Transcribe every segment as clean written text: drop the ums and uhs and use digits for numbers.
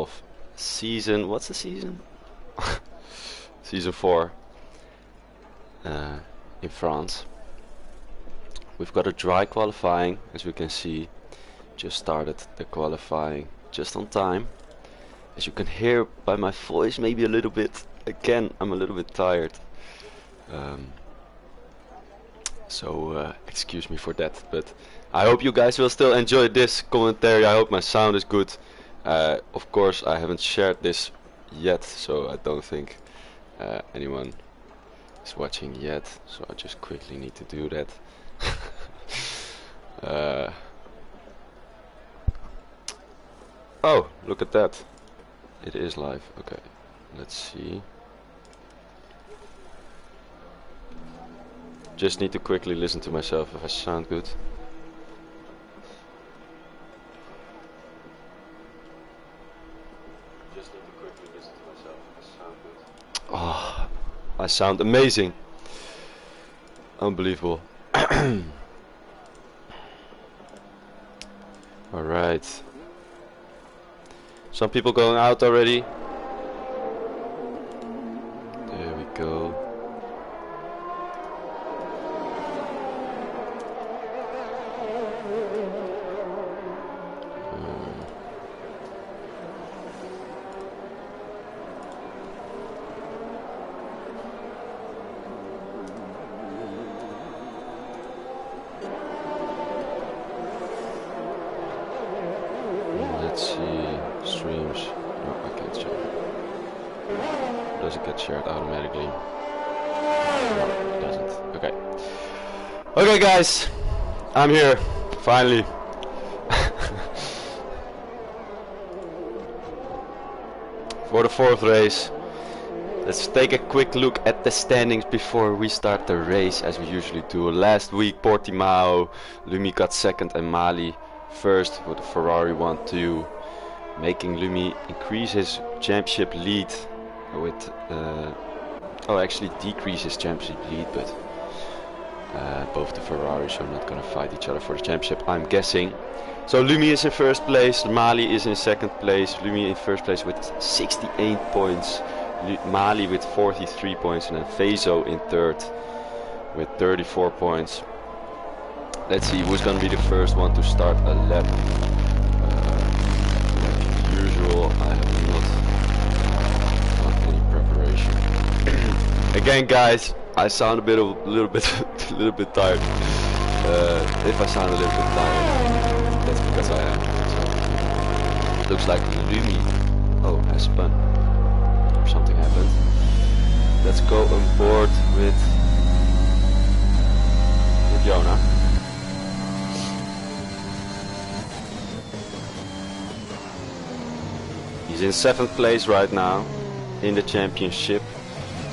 of season, what's the season? Season 4 in France. We've got a dry qualifying, as we can see. Just started the qualifying just on time. As you can hear by my voice, maybe a little bit, again, I'm a little bit tired. So excuse me for that, but I hope you guys will still enjoy this commentary. I hope my sound is good. Of course, I haven't shared this yet, so I don't think anyone is watching yet, so I just quickly need to do that. Oh, look at that. It is live. Okay, let's see. Just need to quickly listen to myself if I sound good. Just need to quickly listen to myself if I sound good. Oh, I sound amazing. Unbelievable. Alright. Some people going out already. There we go. Let's see, streams. No, I can't share. Does it get shared automatically? No, it doesn't. Okay. Okay, guys, I'm here finally. For the 4th race. Let's take a quick look at the standings before we start the race, as we usually do. Last week, Portimao, Lumi got 2nd, and Mali first with the Ferrari 1-2, making Lumi increase his championship lead with actually decrease his championship lead, but both the Ferraris are not gonna fight each other for the championship, I'm guessing. So Lumi is in 1st place, Mali is in 2nd place, Lumi in 1st place with 68 points, Mali with 43 points, and then Fezo in 3rd with 34 points. Let's see who's gonna be the first one to start a lap. Like usual, I have not any preparation. Again, guys, I sound a little bit tired. If I sound a little bit tired, that's because I am. So, looks like Lumi has spun. Something happened. Let's go on board with Jonah. He's in 7th place right now in the championship.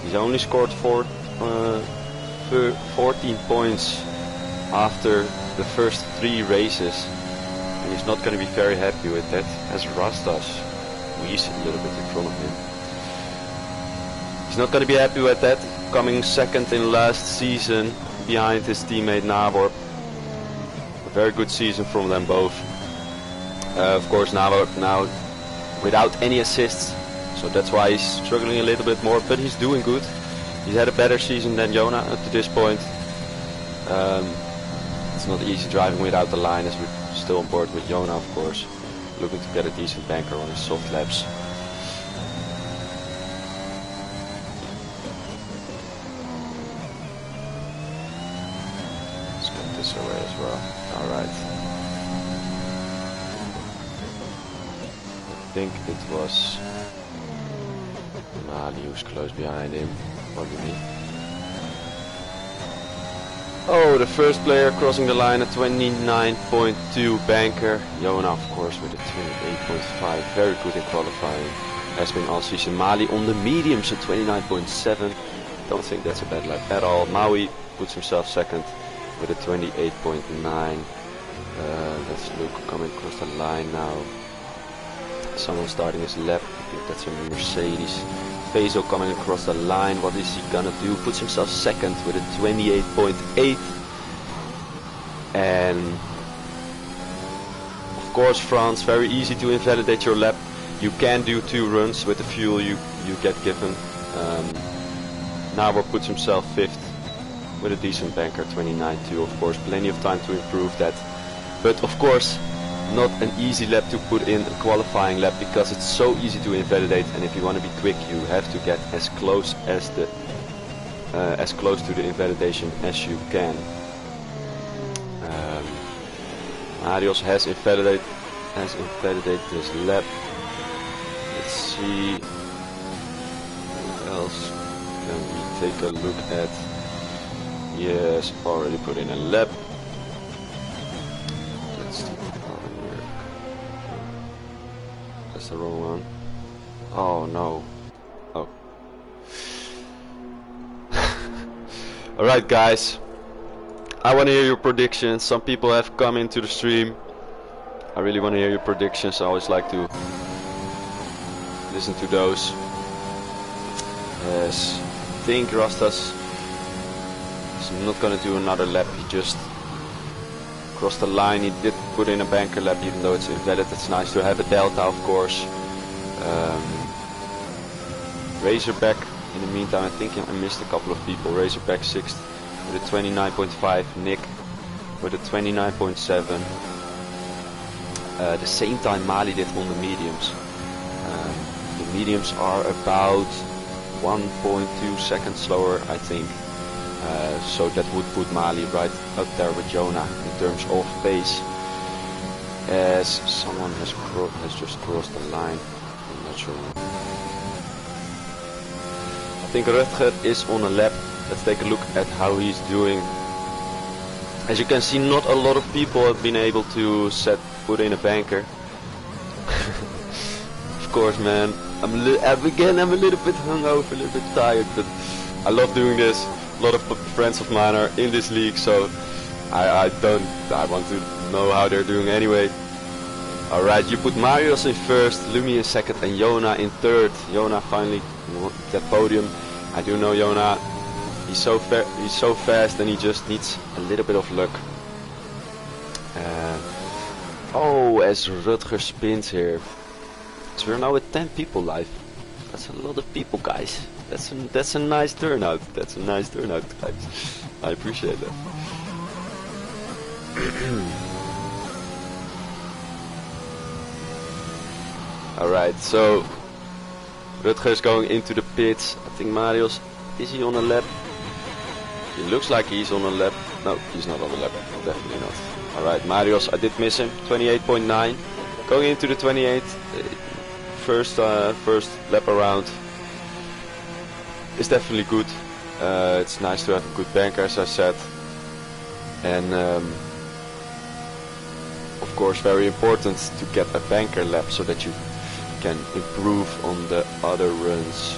He's only scored 14 points after the first 3 races, and he's not going to be very happy with that, as Rastas squeezed a little bit in front of him. He's not going to be happy with that, coming 2nd in last season behind his teammate Nabor. A very good season from them both. Of course, Nabor now without any assists, so that's why he's struggling a little bit more, but he's doing good. He's had a better season than Jonah up to this point. It's not easy driving without the line, as we're still on board with Jonah, of course, looking to get a decent banker on his soft laps. Let's get this away as well. Alright. I think it was Mali who's close behind him. Probably. Oh, the first player crossing the line at 29.2 banker. Jonah, of course, with a 28.5. Very good in qualifying. Has been all season. Mali on the medium, so 29.7. Don't think that's a bad lap at all. Maui puts himself 2nd with a 28.9. Let's look, coming across the line now. Someone starting his lap. I think that's a Mercedes. Fezo coming across the line. What is he gonna do? Puts himself 2nd with a 28.8. And of course, France, very easy to invalidate your lap. You can do 2 runs with the fuel you get given. Nabor puts himself 5th with a decent banker, 29.2. Of course, plenty of time to improve that. But of course, not an easy lap to put in a qualifying lap, because it's so easy to invalidate, and if you want to be quick, you have to get as close to the invalidation as you can. Marios has invalidated this lap. Let's see what else can we take a look at. Yes, already put in a lap. Let's do here. That's the wrong one. Oh no. Oh. Alright guys, I want to hear your predictions. Some people have come into the stream. I really want to hear your predictions. I always like to listen to those. Yes, I think Rastas is not going to do another lap. He just crossed the line. He did put in a banker lap, even though it's invalid. It's nice to have a delta, of course. Razorback, in the meantime, I think I missed a couple of people. Razorback 6th with a 29.5. Nick with a 29.7. The same time Mali did on the mediums. The mediums are about 1.2 seconds slower, I think. So that would put Mali right up there with Jonah in terms of pace. As someone has just crossed the line, I'm not sure. I think Rutger is on a lap. Let's take a look at how he's doing. As you can see, not a lot of people have been able to put in a banker. Of course, man, I'm a little bit hungover, a little bit tired, but I love doing this. A lot of friends of mine are in this league, so I want to know how they're doing anyway. Alright, you put Marios in 1st, Lumi in 2nd, and Jona in 3rd. Jona finally won that podium. I do know Jona. He's so fast, and he just needs a little bit of luck. Oh, as Rutger spins here. So we're now with 10 people live. That's a lot of people, guys. That's a nice turnout. That's a nice turnout, guys. I appreciate that. Alright, so Rutger is going into the pits. I think Marios, is he on a lap? He looks like he's on a lap. No, he's not on a lap. Definitely not. Alright, Marios, I did miss him. 28.9. Going into the 28. First lap around. It's definitely good. It's nice to have a good banker, as I said. And of course, very important to get a banker lap so that you can improve on the other runs.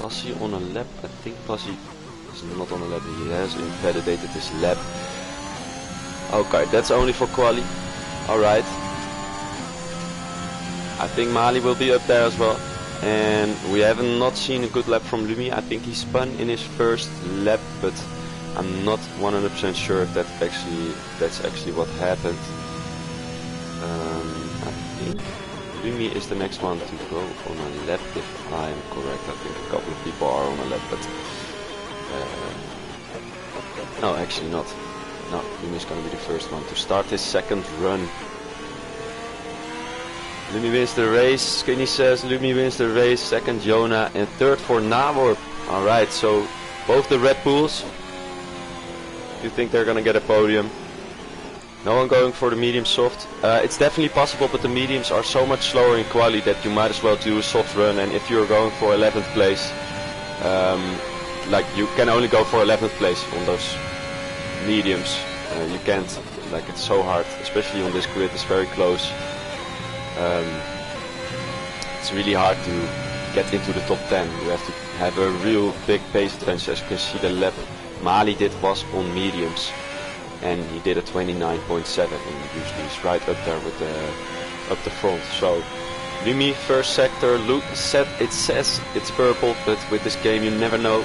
Pasi on a lap? I think Pasi is not on a lap. He has invalidated his lap. Okay, that's only for quali. Alright. I think Mali will be up there as well. And we haven't not seen a good lap from Lumi. I think he spun in his 1st lap, but I'm not 100% sure if that's actually what happened. I think Lumi is the next one to go on a lap, if I am correct. I think a couple of people are on a lap, but no, actually not. No, Lumi is going to be the first one to start his 2nd run. Lumi wins the race. Skinny says Lumi wins the race. 2nd Jona and 3rd for Nabor. Alright, so both the Red Bulls. You think they're gonna get a podium? No one going for the medium soft. It's definitely possible, but the mediums are so much slower in quali that you might as well do a soft run. And if you're going for 11th place, like you can only go for 11th place on those mediums. You can't, like, it's so hard, especially on this grid. It's very close. It's really hard to get into the top 10. You have to have a real big pace advantage. As you can see, the lap Mali did was on mediums, and he did a 29.7, and usually he's right up there with up the front. So Lumi 1st sector. It says it's purple, but with this game you never know.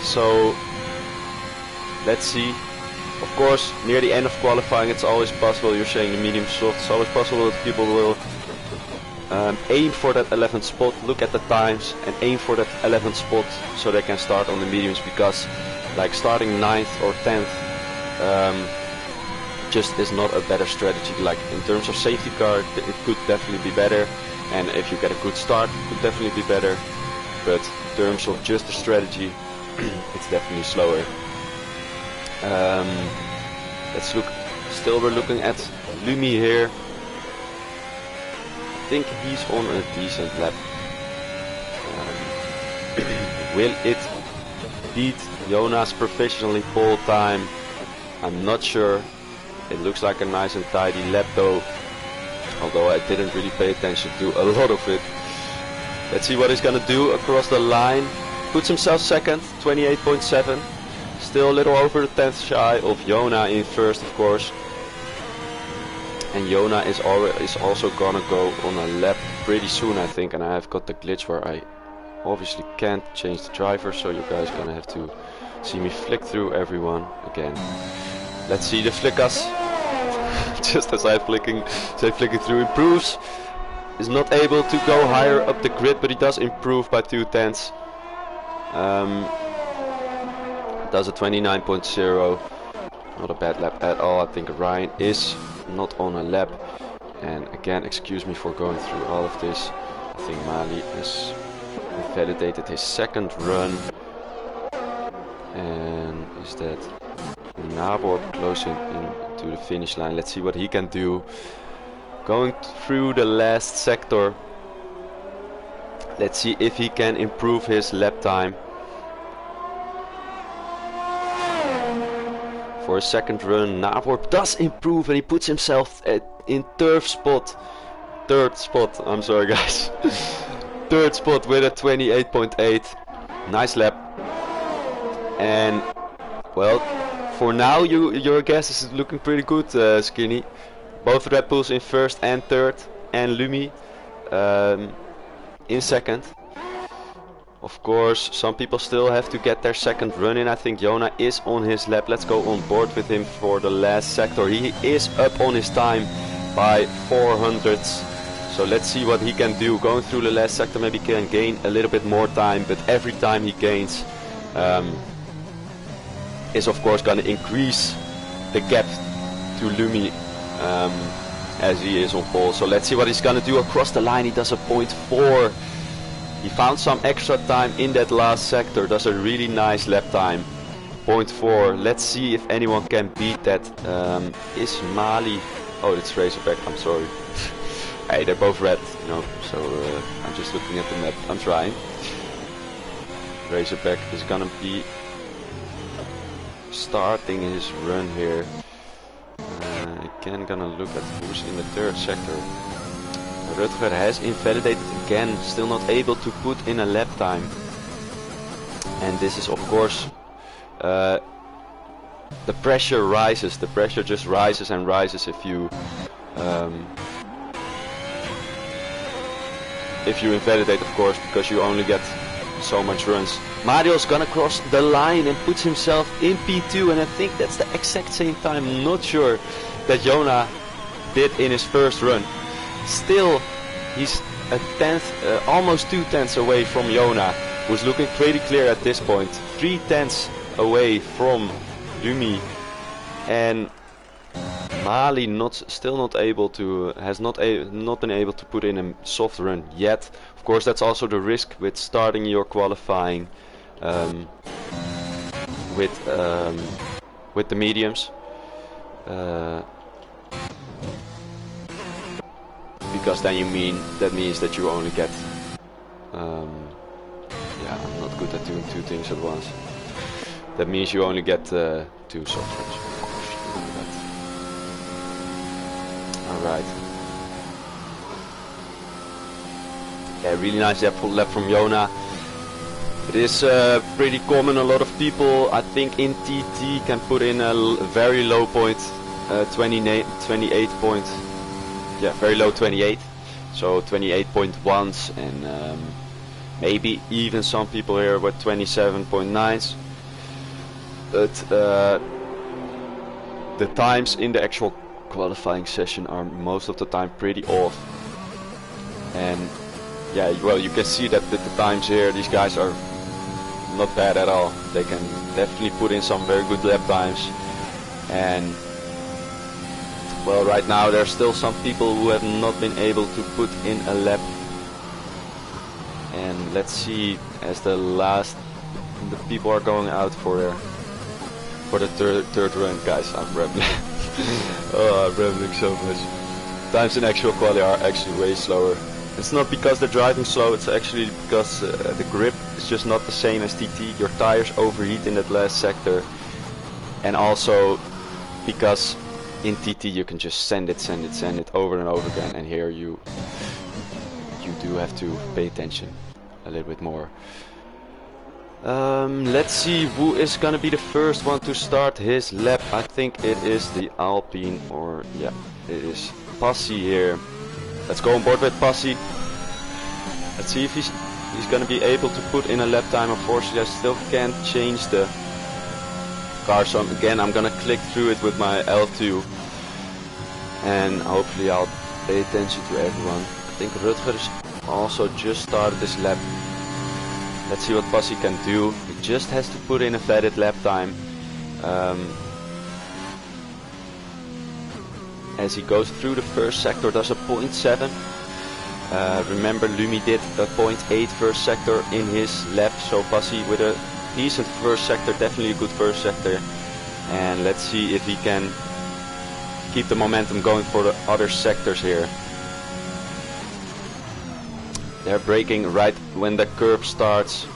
So let's see. Of course, near the end of qualifying, it's always possible, you're saying the medium soft, it's always possible that people will aim for that 11th spot, look at the times and aim for that 11th spot so they can start on the mediums, because like starting 9th or 10th just is not a better strategy. Like in terms of safety car, it could definitely be better, and if you get a good start, it could definitely be better, but in terms of just the strategy, it's definitely slower. Let's look, still we're looking at Lumi here. I think he's on a decent lap. Will it beat Jonas' professionally pole time? I'm not sure. It looks like a nice and tidy lap though, although I didn't really pay attention to a lot of it. Let's see what he's gonna do across the line. Puts himself second, 28.7. Still a little over the 10th shy of Jona in first, of course. And Jona is also gonna go on a lap pretty soon, I think. And I have got the glitch where I obviously can't change the driver, so you guys gonna have to see me flick through everyone again. Let's see the flickers. Just as I'm flicking through. Improves. Is not able to go higher up the grid, but he does improve by 2/10. Does a 29.0. Not a bad lap at all. I think Ryan is not on a lap. And again, excuse me for going through all of this. I think Mali has validated his second run. And is that Nabor closing into the finish line? Let's see what he can do. Going through the last sector. Let's see if he can improve his lap time. For a second run, Nabor does improve and he puts himself in third spot. I'm sorry guys. Third spot with a 28.8. Nice lap. And well, for now your guess is looking pretty good, Skinny. Both Red Bulls in first and third, and Lumi in second. Of course, some people still have to get their second run in. I think Jona is on his lap. Let's go on board with him for the last sector. He is up on his time by 400s. So let's see what he can do. Going through the last sector, maybe can gain a little bit more time, but every time he gains is of course going to increase the gap to Lumi as he is on pole. So let's see what he's going to do across the line. He does a 0.4. He found some extra time in that last sector. Does a really nice lap time. 0.4. Let's see if anyone can beat that. Is Mali... Oh, it's Razorback. I'm sorry. Hey, they're both red, you know. So I'm just looking at the map. I'm trying. Razorback is gonna be starting his run here. Again, gonna look at who's in the third sector. Rutger has invalidated again, still not able to put in a lap time. And this is of course the pressure rises. The pressure just rises and rises if you invalidate, of course, because you only get so much runs. Mario's gonna cross the line and puts himself in P2, and I think that's the exact same time, I'm not sure, that Jona did in his first run. Still, he's a tenth, almost 2/10 away from Jona, who's looking pretty clear at this point. 3/10 away from Lumi, and Mali still not able to, has not been able to put in a soft run yet. Of course, that's also the risk with starting your qualifying with the mediums. Because then that means that you only get yeah, I'm not good at doing two things at once. That means you only get 2 soft runs. Alright. Yeah, really nice lap from Jona. It is pretty common, a lot of people, I think in TT, can put in a very low point, 28 point, yeah, very low 28, so 28.1s, and maybe even some people here with 27.9s, but the times in the actual qualifying session are most of the time pretty off. And yeah, well, you can see that with the times here, these guys are not bad at all. They can definitely put in some very good lap times. And well, right now there's still some people who have not been able to put in a lap. And let's see, as the people are going out for the third run. Guys, I'm rambling. Oh, I'm rambling so much. Times in actual quali are actually way slower. It's not because they're driving slow, it's actually because the grip is just not the same as TT. Your tires overheat in that last sector. And also because in TT you can just send it over and over again, and here you do have to pay attention a little bit more. Let's see who is gonna be the first one to start his lap. I think it is the Alpine, or yeah, it is Passi here. Let's go on board with Passi. Let's see if he's gonna be able to put in a lap time. Unfortunately, I still can't change the car, so again I'm gonna click through it with my L2, and hopefully I'll pay attention to everyone. I think Rutger also just started this lap. Let's see what Passi can do. He just has to put in a vetted lap time. As he goes through the first sector, does a 0.7. Remember, Lumi did a 0.8 first sector in his lap, so Passi with a decent first sector, definitely a good first sector. And let's see if he can keep the momentum going for the other sectors here. They're braking right when the curb starts.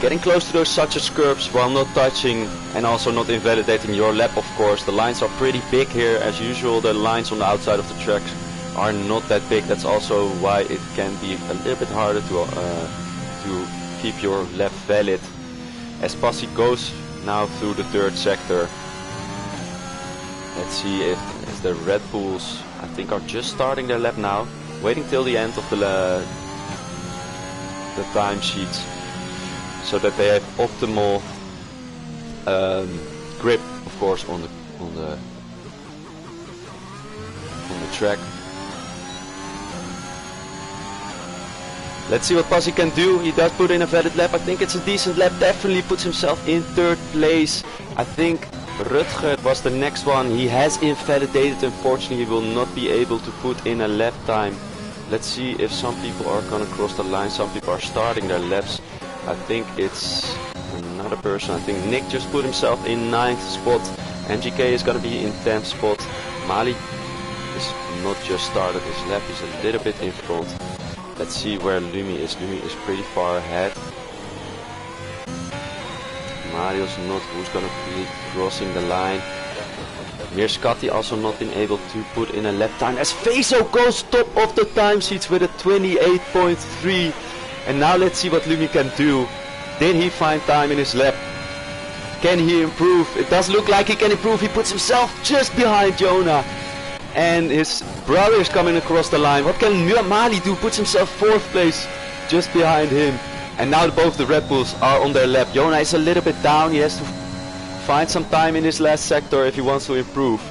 Getting close to those such as curbs while not touching and also not invalidating your lap, of course. The lines are pretty big here. As usual, the lines on the outside of the tracks are not that big. That's also why it can be a little bit harder to keep your lap valid. As Passi goes now through the third sector. Let's see if the Red Bulls, I think, are just starting their lap now. Waiting till the end of the time sheets, so that they have optimal grip, of course, on the track. Let's see what Passi can do. He does put in a valid lap. I think it's a decent lap. Definitely puts himself in third place. I think Rutger was the next one. He has invalidated. Unfortunately, he will not be able to put in a lap time. Let's see if some people are gonna cross the line. Some people are starting their laps. I think it's another person. I think Nick just put himself in 9th spot. MGK is gonna be in 10th spot. Mali is not just started his lap. He's a little bit in front. Let's see where Lumi is. Lumi is pretty far ahead. Mario's not who's gonna be crossing the line. Mirskati also not been able to put in a lap time, as Fezo goes top of the time sheets with a 28.3. And now let's see what Lumi can do. Did he find time in his lap? Can he improve? It does look like he can improve. He puts himself just behind Jonah. And his brother is coming across the line. What can Mali do? Puts himself 4th place just behind him. And now both the Red Bulls are on their lap. Jonah is a little bit down. He has to find some time in his last sector if he wants to improve.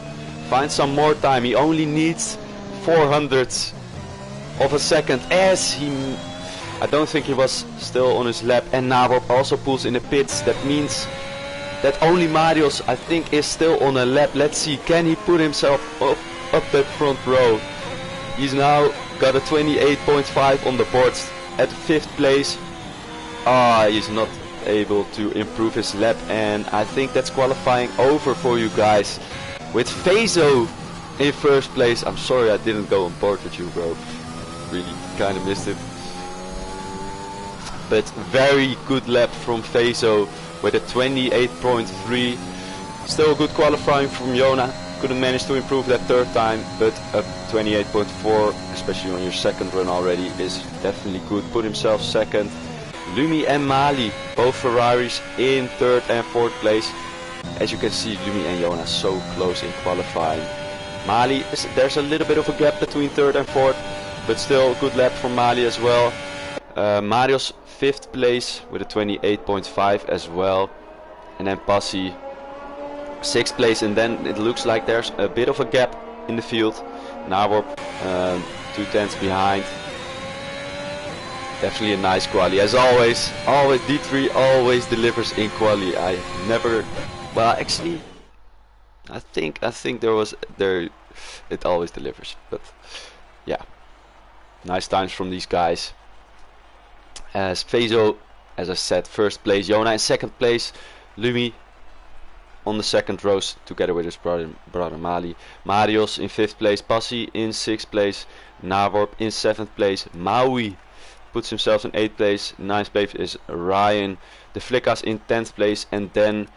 Find some more time. He only needs 400ths of a second, as I don't think he was still on his lap. And Nabob also pulls in the pits. That means that only Marius, I think, is still on a lap. Let's see, can he put himself up that front row? He's now got a 28.5 on the boards at 5th place. He's not able to improve his lap, and I think that's qualifying over for you guys. With Fezo in 1st place. I'm sorry I didn't go on board with you, bro. Really kind of missed it. But very good lap from Fezo with a 28.3. Still a good qualifying from Jonah. Couldn't manage to improve that 3rd time, but a 28.4, especially on your 2nd run already, is definitely good. Put himself 2nd. Lumi and Mali, both Ferraris, in 3rd and 4th place. As you can see, Lumi and Jonah so close in qualifying. Mali, there's a little bit of a gap between 3rd and 4th, but still a good lap from Mali as well. Mario's 5th place with a 28.5 as well. And then Passi 6th place, and then it looks like there's a bit of a gap in the field. Naworp 2/10 behind. Definitely a nice quali as always. Always D3 always delivers in quali. I never, well actually I think it always delivers, but yeah, nice times from these guys. As Fezo, as I said, 1st place, Jona in 2nd place, Lumi on the 2nd rows together with his brother Mali, Marios in 5th place, Passi in 6th place, Naworp in 7th place, Maui puts himself in 8th place, 9th place is Ryan, the Flickas in 10th place, and then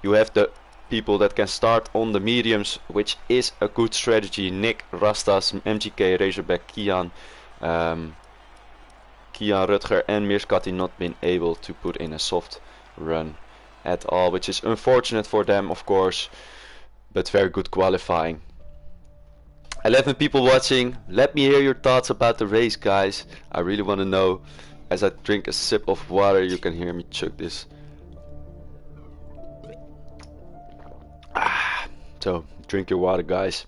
you have the people that can start on the mediums, which is a good strategy. Nick, Rastas, MGK, Razorback, Kian, Kian Rutger and Mirskati not been able to put in a soft run at all, which is unfortunate for them of course, but very good qualifying. 11 people watching, let me hear your thoughts about the race guys. I really want to know. As I drink a sip of water, you can hear me chug this. So drink your water guys.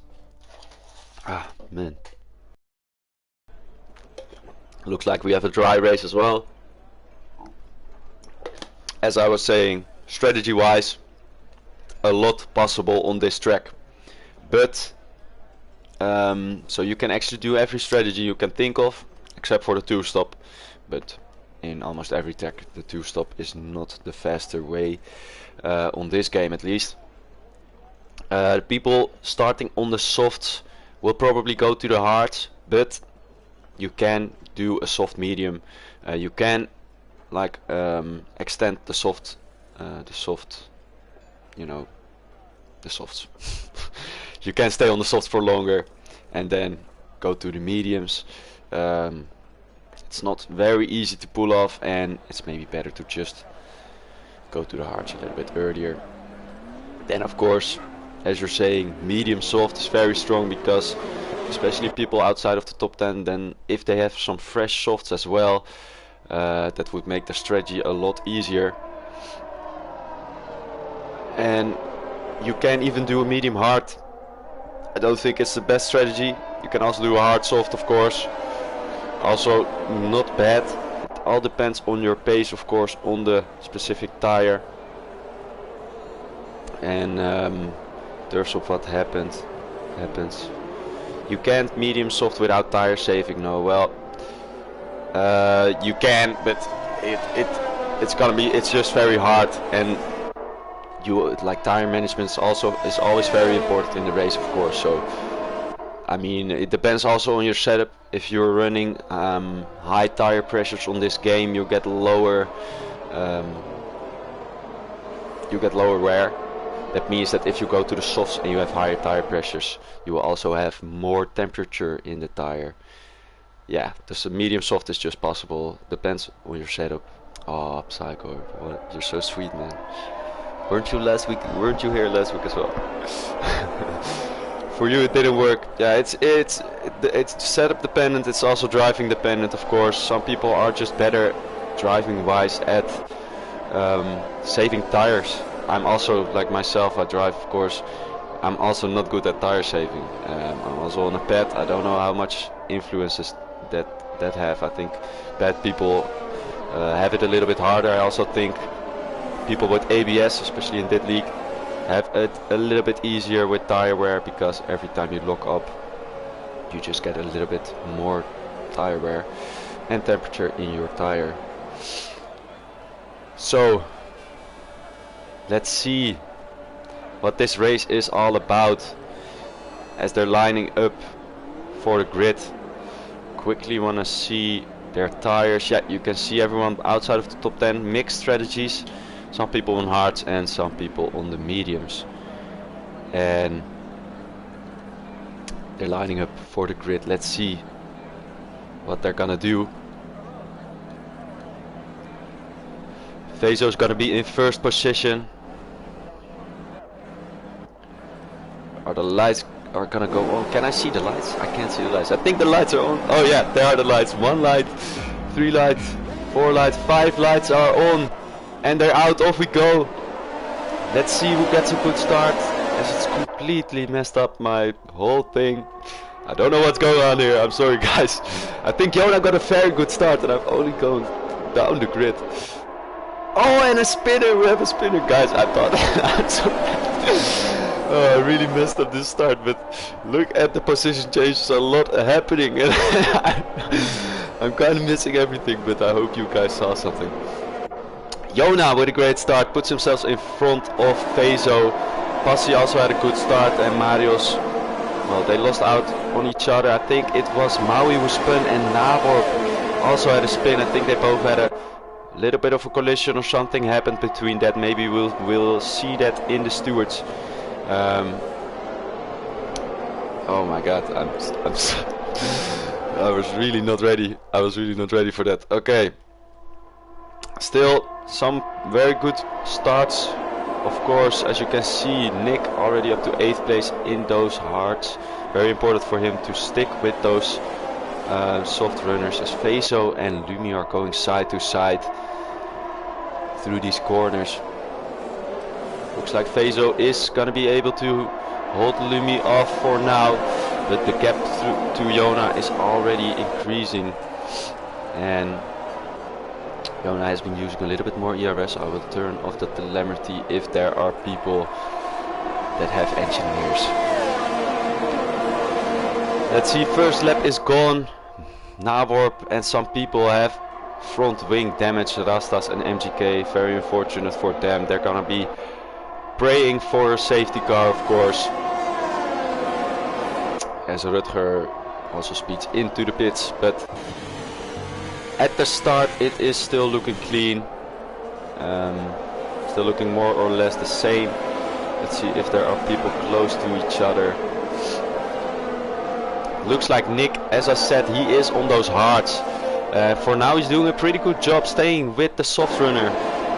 Man, looks like we have a dry race as well. As I was saying, strategy wise a lot possible on this track, but so you can actually do every strategy you can think of except for the 2-stop, but in almost every track the 2-stop is not the faster way, on this game at least. People starting on the softs will probably go to the hards, but you can do a soft medium. You can like extend the soft, you know, the softs. You can stay on the softs for longer and then go to the mediums. It's not very easy to pull off, and it's maybe better to just go to the hards a little bit earlier. Then of course, as you're saying, medium soft is very strong, because especially people outside of the top 10, then if they have some fresh softs as well, that would make the strategy a lot easier. And you can even do a medium hard. I don't think it's the best strategy. You can also do a hard soft of course, also not bad. It all depends on your pace of course, on the specific tire, and terms of what happens. You can't medium soft without tire saving. No, well, you can, but it's just very hard, and you like tire management is always very important in the race of course. So I mean, it depends also on your setup. If you're running high tire pressures on this game, you get lower wear. That means that if you go to the softs and you have higher tire pressures, you will also have more temperature in the tire. Yeah, the medium soft is just possible. Depends on your setup. Oh, Psycho, you're so sweet, man. Weren't you last week? Weren't you here last week as well? For you, it didn't work. Yeah, it's setup dependent. It's also driving dependent, of course. Some people are just better driving wise at saving tires. I'm also, like myself, I drive of course, I'm also not good at tire saving. I'm also on a pad. I don't know how much influences that have. I think pad people have it a little bit harder. I also think people with ABS, especially in that league, have it a little bit easier with tire wear, because every time you lock up you just get a little bit more tire wear and temperature in your tire. So let's see what this race is all about as they're lining up for the grid. Quickly wanna see their tires. Yeah, you can see everyone outside of the top 10. Mixed strategies. Some people on hards and some people on the mediums. And they're lining up for the grid. Let's see what they're gonna do. Vezo's gonna be in first position. Are the lights are gonna go on? Can I see the lights? I can't see the lights. I think the lights are on. Oh yeah, there are the lights. 1 light, 3 lights, 4 lights, 5 lights are on, and they're out. Off we go. Let's see who gets a good start, as it's completely messed up my whole thing. I don't know what's going on here, I'm sorry guys. I think Jonah got a very good start and I've only gone down the grid. Oh, and a spinner, we have a spinner, guys. I thought I'm so bad. Oh, I really messed up this start, but look at the position changes, a lot happening and I'm kind of missing everything, but I hope you guys saw something. Jonah with a great start puts himself in front of Fezo. Passi also had a good start, and Marios, well, they lost out on each other. I think it was Maui who spun and Nabor also had a spin. I think they both had a little bit of a collision or something happened between that. Maybe we'll see that in the stewards. Oh my god, I was really not ready. I was really not ready for that. Okay. Still some very good starts. Of course, as you can see, Nick already up to 8th place in those hards. Very important for him to stick with those soft runners, as Fezo and Lumi are going side to side through these corners. Looks like Fezo is gonna be able to hold Lumi off for now, but the gap to Jonah is already increasing, and Jonah has been using a little bit more ERS. I will turn off the telemetry if there are people that have engineers. Let's see, first lap is gone. Navorp and some people have front wing damage, Rastas and MGK. Very unfortunate for them. They're gonna be praying for a safety car, of course, as Rutger also speeds into the pits, but at the start it is still looking clean, still looking more or less the same. Let's see if there are people close to each other. Looks like Nick, as I said, he is on those hards. For now he's doing a pretty good job staying with the soft runner,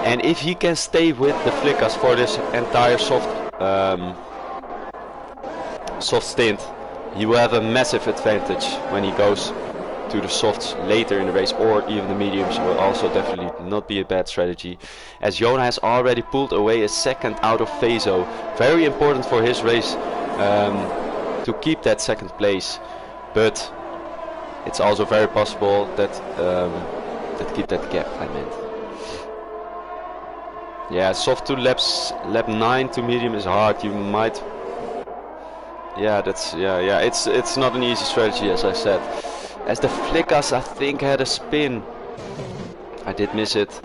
and if he can stay with the flickers for this entire soft stint, he will have a massive advantage when he goes to the softs later in the race, or even the mediums will also definitely not be a bad strategy, as Jonah has already pulled away a second out of Fezo. Very important for his race to keep that second place, but it's also very possible that keep that gap, I meant. Yeah, soft to laps, lap 9 to medium is hard. You might, yeah, that's it's not an easy strategy, as I said. As the Flickas, I think, had a spin. I did miss it.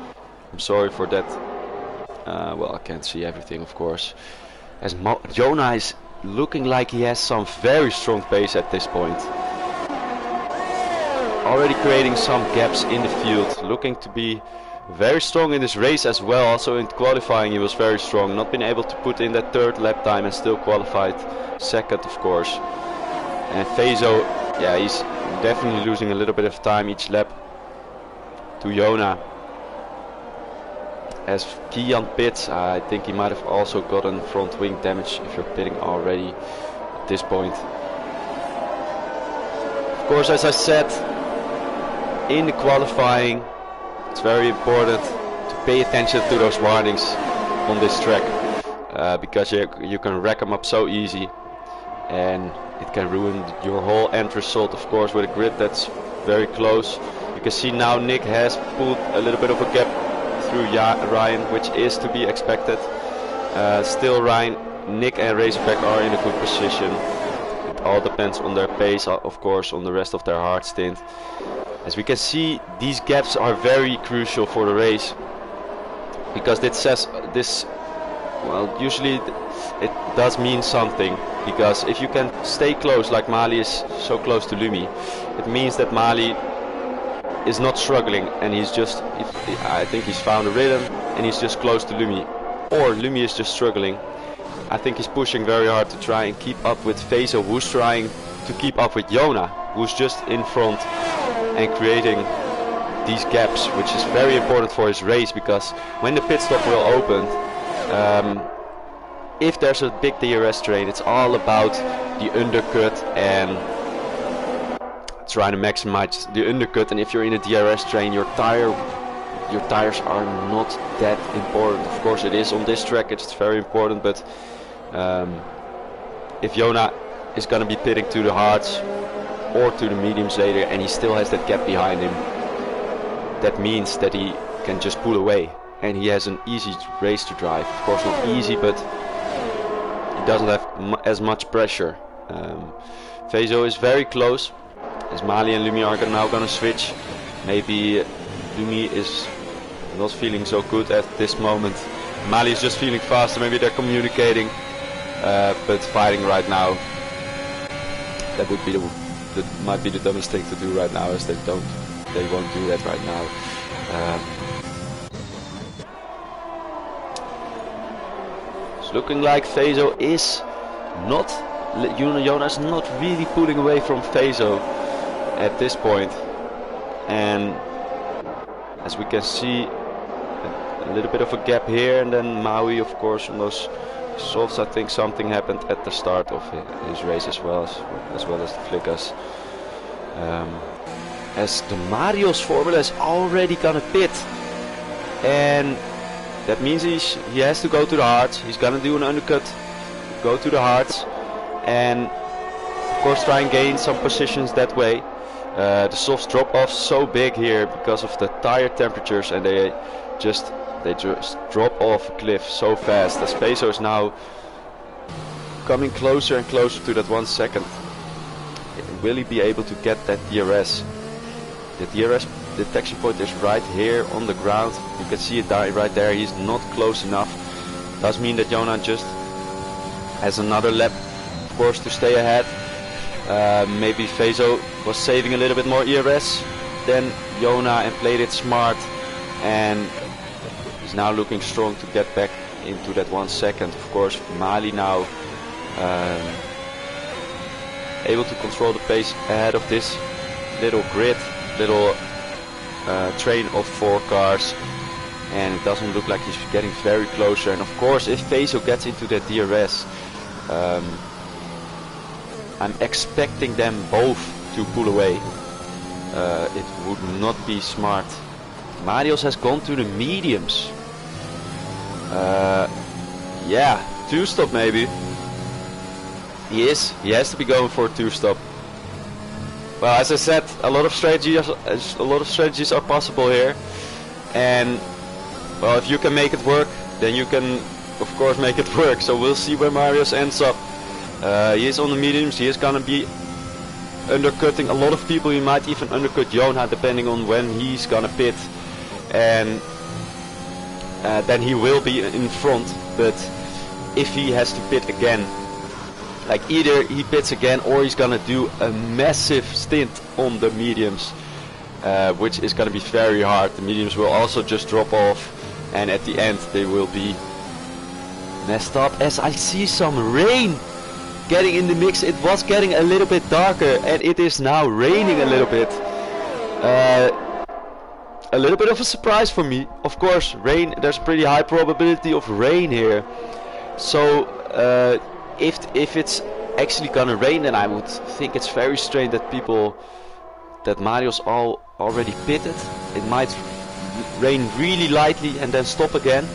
I'm sorry for that. Well, I can't see everything, of course. As Jonah is looking like he has some very strong pace at this point. Already creating some gaps in the field. Looking to be very strong in this race as well. Also in qualifying he was very strong. Not been able to put in that third lap time and still qualified second, of course. And Fezo, yeah, he's definitely losing a little bit of time each lap to Jonah. As Kian pits, I think he might have also gotten front wing damage if you're pitting already at this point. Of course, as I said, in the qualifying it's very important to pay attention to those warnings on this track, because you can rack them up so easy and it can ruin your whole end result, of course, with a grid that's very close. You can see now Nick has pulled a little bit of a gap through Ryan, which is to be expected. Still Ryan, Nick and Razorback are in a good position. It all depends on their pace, of course, on the rest of their hard stint. As we can see, these gaps are very crucial for the race, because it says this, well, usually it does mean something, because if you can stay close, like Mali is so close to Lumi, it means that Mali is not struggling and he's just, I think he's found a rhythm and he's just close to Lumi, or Lumi is just struggling. I think he's pushing very hard to try and keep up with Fezo, who's trying to keep up with Jonah, who's just in front and creating these gaps, which is very important for his race, because when the pit stop will open, if there's a big DRS train, it's all about the undercut and trying to maximize the undercut. And if you're in a DRS train, your tire your tires are not that important. Of course it is on this track, it's very important, but if Jonah is going to be pitting to the hards or to the mediums later and he still has that gap behind him, that means that he can just pull away and he has an easy race to drive. Of course not easy, but he doesn't have as much pressure. Vezo is very close, as Mali and Lumi are now going to switch. Maybe Lumi is not feeling so good at this moment. Mali is just feeling faster, maybe they're communicating, but fighting right now, that would be that might be the dumbest thing to do right now, as they won't do that right now. It's looking like Vezo is not, Jonah is not really pulling away from Vezo at this point. And as we can see, a little bit of a gap here, and then Maui, of course, on those softs. I think something happened at the start of his race as well as the Flickers. As the Marios Formula is already gonna pit, and that means he has to go to the hards. He's gonna do an undercut, go to the hards, and of course try and gain some positions that way. The softs drop off so big here because of the tire temperatures, and they just drop off a cliff so fast. As Vezo is now coming closer and closer to that 1 second. Will he be able to get that DRS? The DRS detection point is right here on the ground. You can see it right there. He's not close enough. Does mean that Jonah just has another lap, of course, to stay ahead. Maybe Vezo was saving a little bit more ERS than Jonah and played it smart, and he's now looking strong to get back into that 1 second. Of course, Mali now able to control the pace ahead of this little grid, little train of 4 cars, and it doesn't look like he's getting very closer. And of course, if Vezo gets into that DRS, I'm expecting them both to pull away. It would not be smart. Marios has gone to the mediums. Yeah, 2-stop maybe. He has to be going for a 2-stop. Well, as I said, a lot of strategies are possible here, and well, if you can make it work, then you can, of course, make it work. So we'll see where Marios ends up. He is on the mediums. He is gonna be undercutting a lot of people. He might even undercut Jonah depending on when he's gonna pit, and then he will be in front. But if he has to pit again, like either he pits again or he's gonna do a massive stint on the mediums, which is gonna be very hard. The mediums will also just drop off, and at the end they will be messed up. As I see some rain getting in the mix, it was getting a little bit darker, and it is now raining a little bit. A little bit of a surprise for me. Of course, rain. There's a pretty high probability of rain here. So if it's actually gonna rain, then I would think it's very strange that Marios already pitted. It might rain really lightly and then stop again.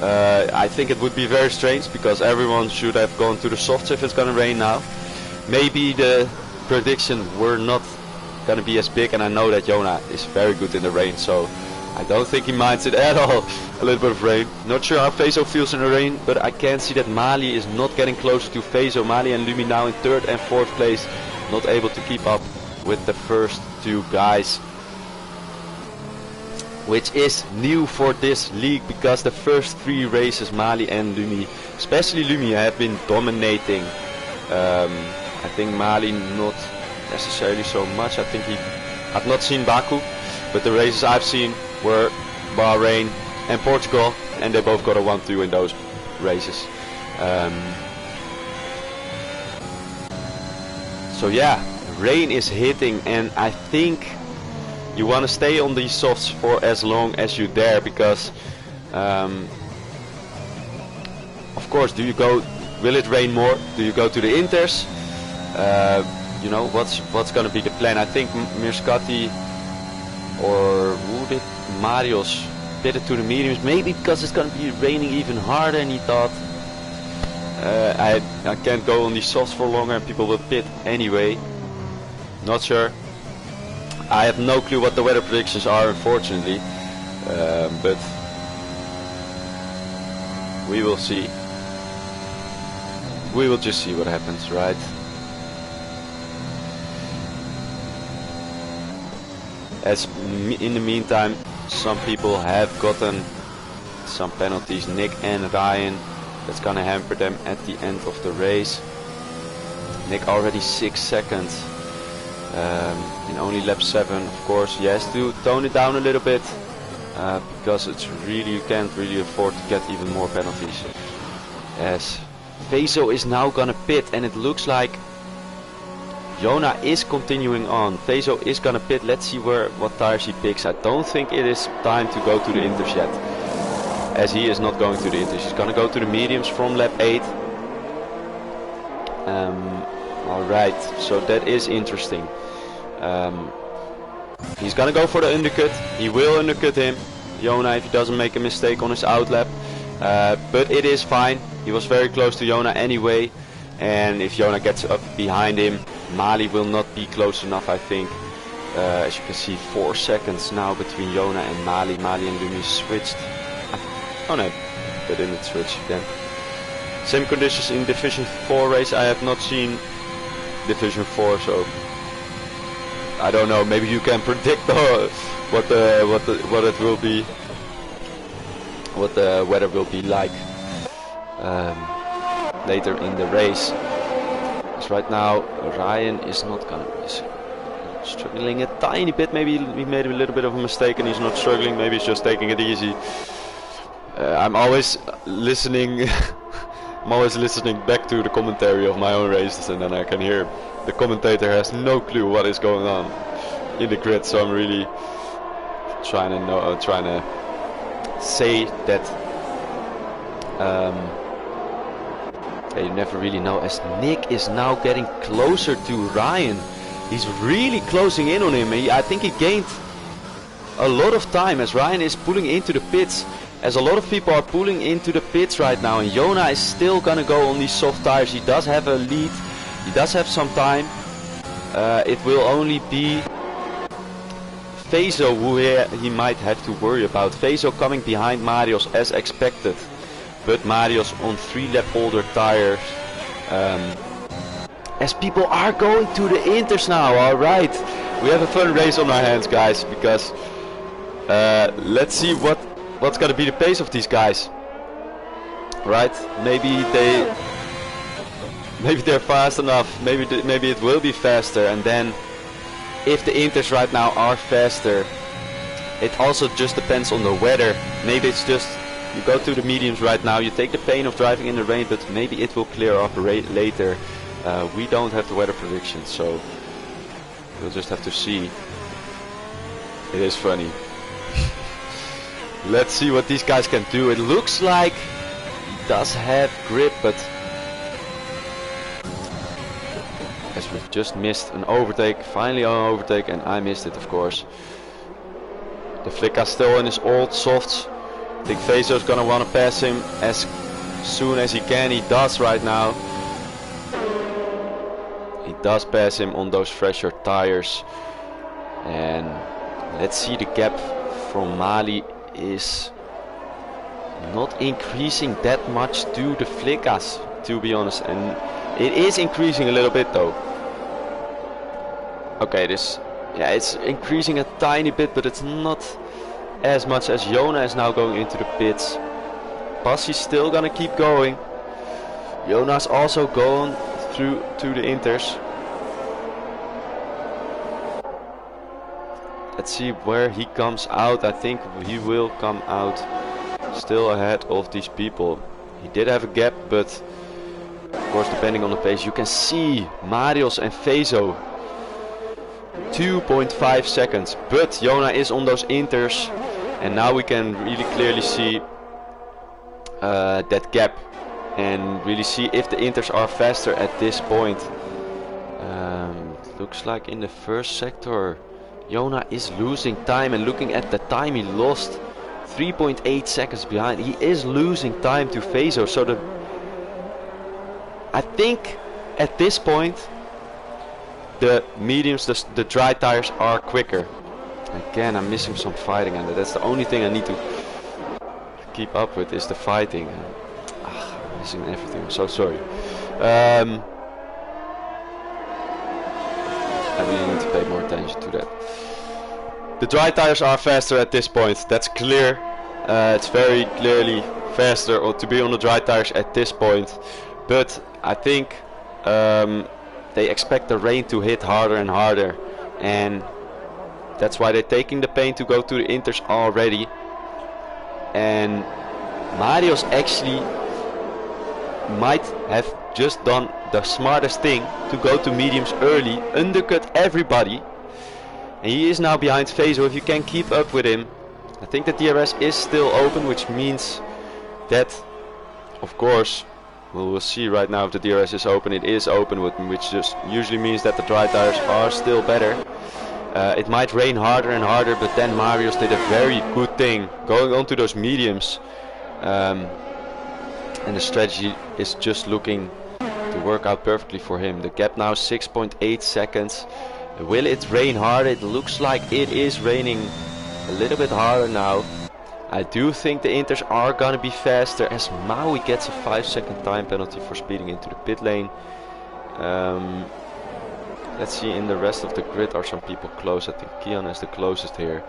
I think it would be very strange, because everyone should have gone to the softs if it's gonna rain now. Maybe the prediction were not gonna be as big, and I know that Jonah is very good in the rain, so I don't think he minds it at all. A little bit of rain. Not sure how Vezo feels in the rain, but I can see that Mali is not getting closer to Vezo. Mali and Lumi now in 3rd and 4th place, not able to keep up with the first 2 guys, which is new for this league, because the first 3 races Mali and Lumi, especially Lumi, have been dominating. I think Mali not necessarily so much. I think I've not seen Baku, but the races I've seen were Bahrain and Portugal, and they both got a 1-2 in those races. So yeah, rain is hitting, and I think you want to stay on these softs for as long as you dare, because of course, will it rain more? Do you go to the inters? You know, what's gonna be the plan? I think Mirskati, or Marius pitted to the mediums, maybe because it's gonna be raining even harder, and he thought I can't go on these softs for longer and people will pit anyway. Not sure. I have no clue what the weather predictions are, unfortunately, but we will see. We will just see what happens, right? As in the meantime, some people have gotten some penalties. Nick and Ryan, that's gonna hamper them at the end of the race. Nick already 6 seconds in only lap 7. Of course, he has to tone it down a little bit because it's really, you can't really afford to get even more penalties. As Vezo is now gonna pit, and it looks like Jonah is continuing on. Vezo is gonna pit. Let's see what tires he picks. I don't think it is time to go to the inters yet, as he is not going to the inters. He's gonna go to the mediums from lap 8. Alright, so that is interesting. He's gonna go for the undercut. He will undercut him, Jonah, if he doesn't make a mistake on his outlap. But it is fine. He was very close to Jonah anyway, and if Jonah gets up behind him, Mali will not be close enough, I think. As you can see, 4 seconds now between Jonah and Mali. Mali and Lumi switched. Oh no, they didn't switch again. Same conditions in Division 4 race. I have not seen Division 4, so I don't know. Maybe you can predict what it will be, what the weather will be like later in the race. Because right now Ryan is not gonna be struggling a tiny bit. Maybe he made a little bit of a mistake and he's not struggling. Maybe he's just taking it easy. I'm always listening. I'm always listening back to the commentary of my own races, and then I can hear the commentator has no clue what is going on in the grid. So I'm really trying to say that you never really know. As Nick is now getting closer to Ryan, he's really closing in on him. I think he gained a lot of time as Ryan is pulling into the pits. As a lot of people are pulling into the pits right now, and Jonah is still gonna go on these soft tires. He does have a lead, he does have some time. It will only be Vezo who he might have to worry about. Vezo coming behind Marius as expected, but Marius on 3 lap older tires. As people are going to the inters now. Alright, we have a fun race on our hands, guys, because let's see what's gonna be the pace of these guys, right? Maybe they're fast enough. Maybe it will be faster, and then if the inters right now are faster, it also just depends on the weather. Maybe it's just you go to the mediums right now, you take the pain of driving in the rain, but maybe it will clear up later. We don't have the weather prediction, so we'll just have to see. It is funny. Let's see what these guys can do. It looks like he does have grip, but as we just missed an overtake, finally an overtake, and I missed it, of course. The Flicka's still in his old softs. I think Vezo's gonna want to pass him as soon as he can. He does right now. He does pass him on those fresher tires. And let's see, the gap from Mali is not increasing that much to the Flickas, to be honest, and it is increasing a little bit though. Okay, it's increasing a tiny bit, but it's not as much as Jonah is now going into the pits. Bassi's still gonna keep going. Jonah's also going through to the inters. Let's see where he comes out. I think he will come out still ahead of these people. He did have a gap, but of course depending on the pace, you can see Marius and Vezo 2.5 seconds, but Jonah is on those inters, and now we can really clearly see that gap and really see if the inters are faster at this point. Looks like in the first sector Jonah is losing time, and looking at the time he lost, 3.8 seconds behind. He is losing time to Fazo, so I think at this point the mediums, the dry tires are quicker. Again, I'm missing some fighting, and that's the only thing I need to keep up with is the fighting. I'm missing everything, I'm so sorry. I really need to pay more attention to that. The dry tires are faster at this point, that's clear. It's very clearly faster to be on the dry tires at this point. But I think they expect the rain to hit harder and harder. And that's why they're taking the pain to go to the inters already. And Mario's actually might have just done the smartest thing to go to mediums early, undercut everybody, and he is now behind Fazo. If you can keep up with him, I think the DRS is still open, which means that, of course, we'll see right now if the DRS is open. It is open, which just usually means that the dry tires are still better. It might rain harder and harder, but then Marius did a very good thing going on to those mediums. And the strategy is just looking to work out perfectly for him. The gap now 6.8 seconds. Will it rain hard? It looks like it is raining a little bit harder now. I do think the inters are gonna be faster, as Maui gets a 5-second time penalty for speeding into the pit lane. Let's see, in the rest of the grid are some people close. I think Kian is the closest here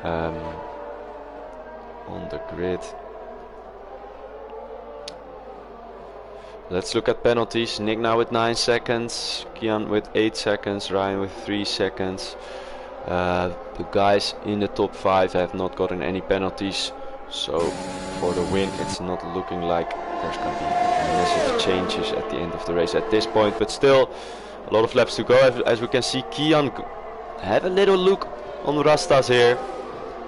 on the grid. Let's look at penalties. Nick now with 9 seconds, Kian with 8 seconds, Ryan with 3 seconds. The guys in the top 5 have not gotten any penalties, so for the win it's not looking like there's going to be massive changes at the end of the race at this point, but still a lot of laps to go. As we can see, Kian have a little look on Rastas here,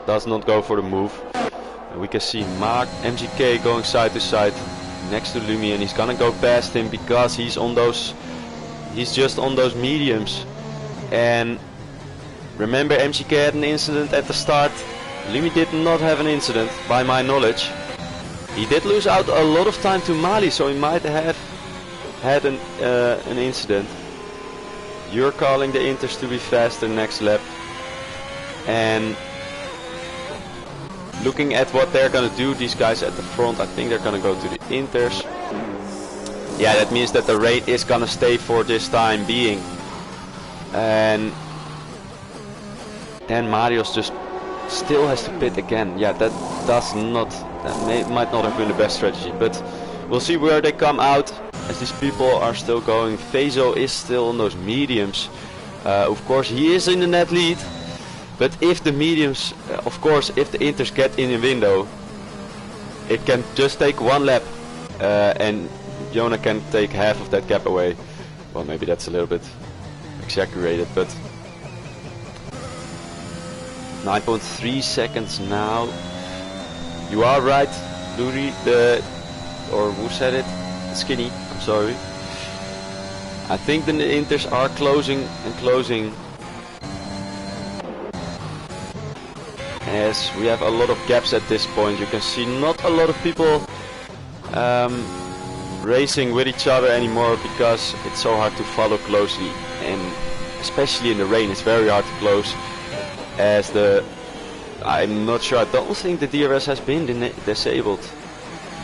does not go for the move. And we can see Mark MGK going side to side next to Lumi, and he's gonna go past him because he's just on those mediums. And remember, MGK had an incident at the start. Lumi did not have an incident, by my knowledge. He did lose out a lot of time to Mali, so he might have had an incident. You're calling the inters to be faster next lap. And looking at what they're gonna do, these guys at the front, I think they're gonna go to the inters. Yeah, that means that the rain is gonna stay for this time being. And then Marius just still has to pit again. Yeah, that might not have been the best strategy, but we'll see where they come out as these people are still going. Fazo is still on those mediums. Of course, he is in the net lead. But if the mediums, of course, if the inters get in a window, it can just take one lap, and Jonah can take half of that gap away. Well, maybe that's a little bit exaggerated, but 9.3 seconds now. You are right, Luri, or who said it? Skinny, I'm sorry. I think the inters are closing and closing, as we have a lot of gaps at this point. You can see not a lot of people racing with each other anymore because it's so hard to follow closely, and especially in the rain it's very hard to close, as I'm not sure, I don't think the DRS has been disabled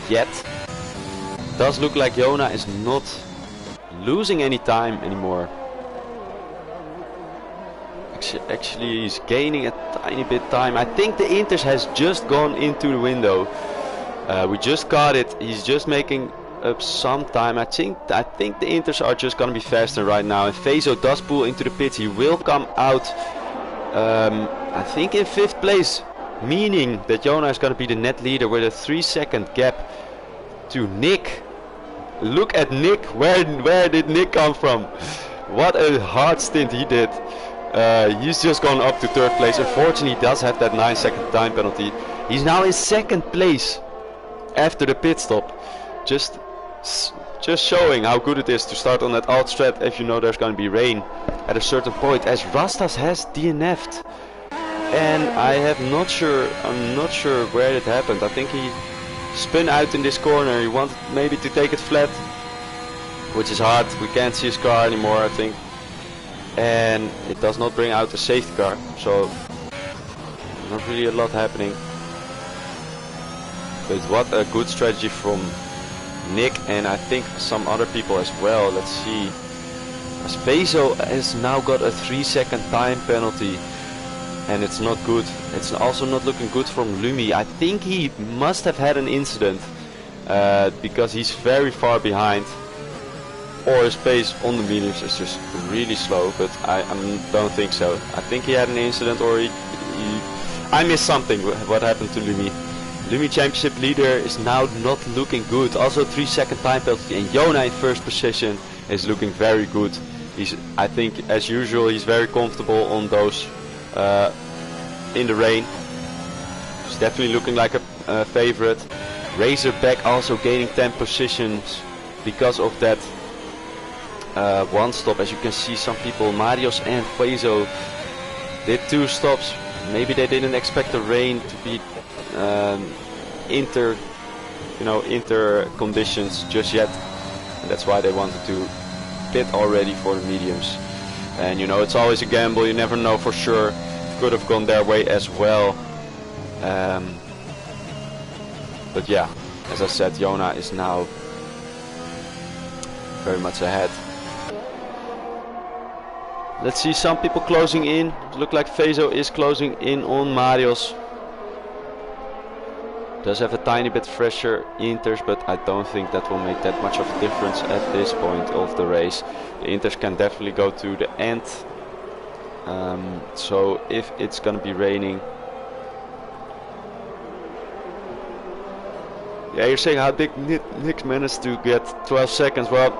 yet. It does look like Jonah is not losing any time anymore. Actually, he's gaining a tiny bit time. I think the inters has just gone into the window. We just got it. He's just making up some time. I think the inters are just gonna be faster right now. And Fazo does pull into the pits. He will come out, I think, in 5th place, meaning that Jonah is gonna be the net leader with a 3-second gap to Nick. Look at Nick. Where did Nick come from? What a hard stint he did. He's just gone up to 3rd place. Unfortunately, he does have that 9-second time penalty. He's now in 2nd place after the pit stop. Just just showing how good it is to start on that alt strat if you know there's going to be rain at a certain point, as Rastas has DNF'd. And I'm not sure where it happened. I think he spun out in this corner. He wanted maybe to take it flat, which is hard. We can't see his car anymore, I think. And it does not bring out a safety car, so not really a lot happening. But what a good strategy from Nick, and I think some other people as well. Let's see. As Peso has now got a 3-second time penalty, and it's not good. It's also not looking good from Lumi. I think he must have had an incident because he's very far behind, or his pace on the mediums is just really slow, but I don't think so. I think he had an incident, or I missed something. What happened to Lumi? Lumi championship leader is now not looking good. Also 3-second time penalty, and Yona in first position is looking very good. I think as usual he's very comfortable on those in the rain. He's definitely looking like a favorite. Razorback also gaining 10 positions because of that one stop. As you can see, some people, Marios and Peso, did 2 stops. Maybe they didn't expect the rain to be inter conditions just yet, and that's why they wanted to pit already for the mediums. And you know, it's always a gamble, you never know for sure. Could have gone their way as well, but yeah, as I said, Yona is now very much ahead. Let's see some people closing in. It looks like Peso is closing in on Marios. Does have a tiny bit fresher inters, but I don't think that will make that much of a difference at this point of the race. The inters can definitely go to the end. So if it's gonna be raining, yeah, you're saying how big Nick managed to get 12 seconds. Well,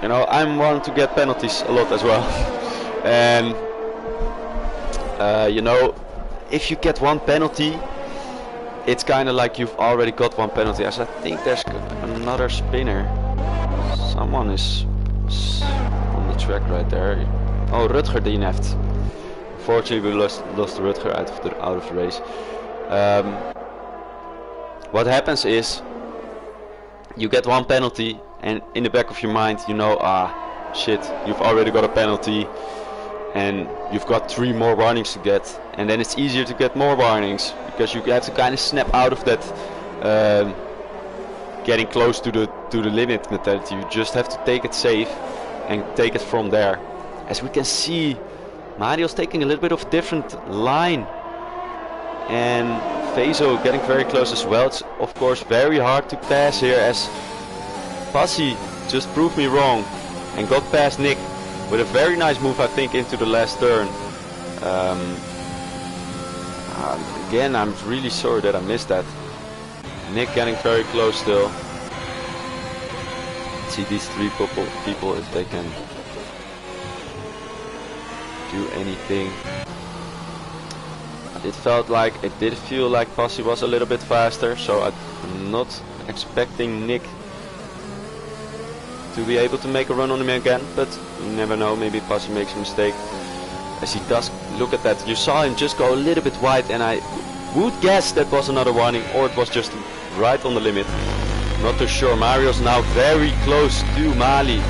you know, I'm one to get penalties a lot as well. And you know, if you get one penalty, it's kind of like you've already got one penalty. As I think there's another spinner. Someone is on the track right there. Oh, Rutger DNF'd. Unfortunately, we lost Rutger out of the race. What happens is you get one penalty, and in the back of your mind, you know, shit, you've already got a penalty, and you've got 3 more warnings to get, and then it's easier to get more warnings because you have to kind of snap out of that getting close to the limit mentality. You just have to take it safe and take it from there. As we can see, Mario's taking a little bit of a different line, and Peso getting very close as well. It's of course very hard to pass here, as Passi just proved me wrong and got past Nick with a very nice move, I think, into the last turn. Again, I'm really sorry that I missed that. Nick getting very close still. Let's see these 3 people if they can do anything. It did feel like Passi was a little bit faster, so I'm not expecting Nick to be able to make a run on him again, but you never know, maybe Passi makes a mistake. As he does, look at that, you saw him just go a little bit wide, and I would guess that was another warning, or it was just right on the limit. Not too sure. Mario's now very close to Mali.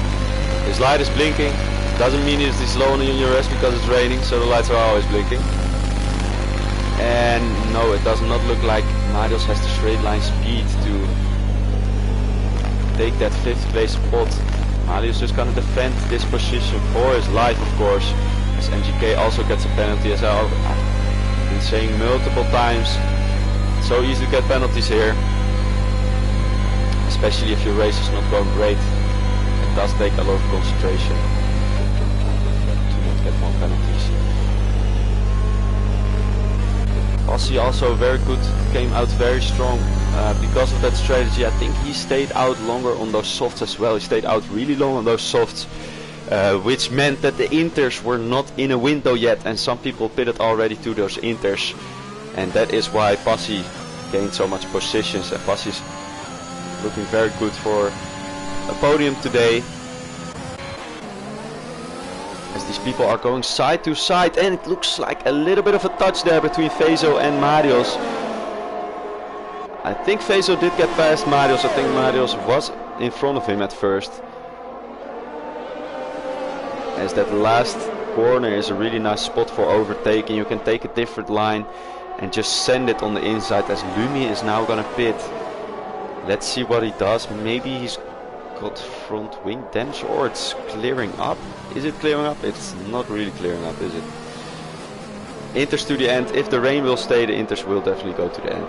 His light is blinking. Doesn't mean it's slow on your rest because it's raining, so the lights are always blinking. And no, it does not look like Marios has the straight line speed to take that 5th place spot. Marios just gonna defend this position for his life, of course. As MGK also gets a penalty, as I've been saying multiple times. It's so easy to get penalties here, especially if your race is not going great. It does take a lot of concentration to not get more penalties. Passi also very good, came out very strong because of that strategy. I think he stayed out longer on those softs as well. He stayed out really long on those softs, which meant that the inters were not in a window yet, and some people pitted already to those inters, and that is why Passi gained so much positions. And Passi's looking very good for a podium today. As these people are going side to side, and it looks like a little bit of a touch there between Fezo and Marios. I think Fezo did get past Marios. I think Marios was in front of him at first. As that last corner is a really nice spot for overtaking. You can take a different line and just send it on the inside, as Lumi is now gonna pit. Let's see what he does. Maybe he's got front wing damage, or it's clearing up. Is it clearing up? It's not really clearing up, is it? Inters to the end. If the rain will stay, the Inters will definitely go to the end.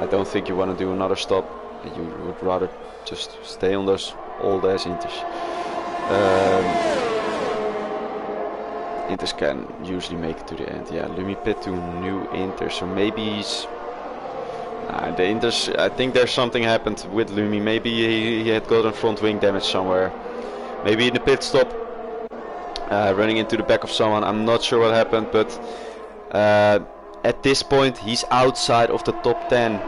I don't think you want to do another stop. You would rather just stay on those old ass Inters. Inters can usually make it to the end. Yeah, Lumi pit to new Inters, so maybe he's... the Inters, I think there's something happened with Lumi. Maybe he had gotten front wing damage somewhere. Maybe in the pit stop, running into the back of someone. I'm not sure what happened, but at this point he's outside of the top 10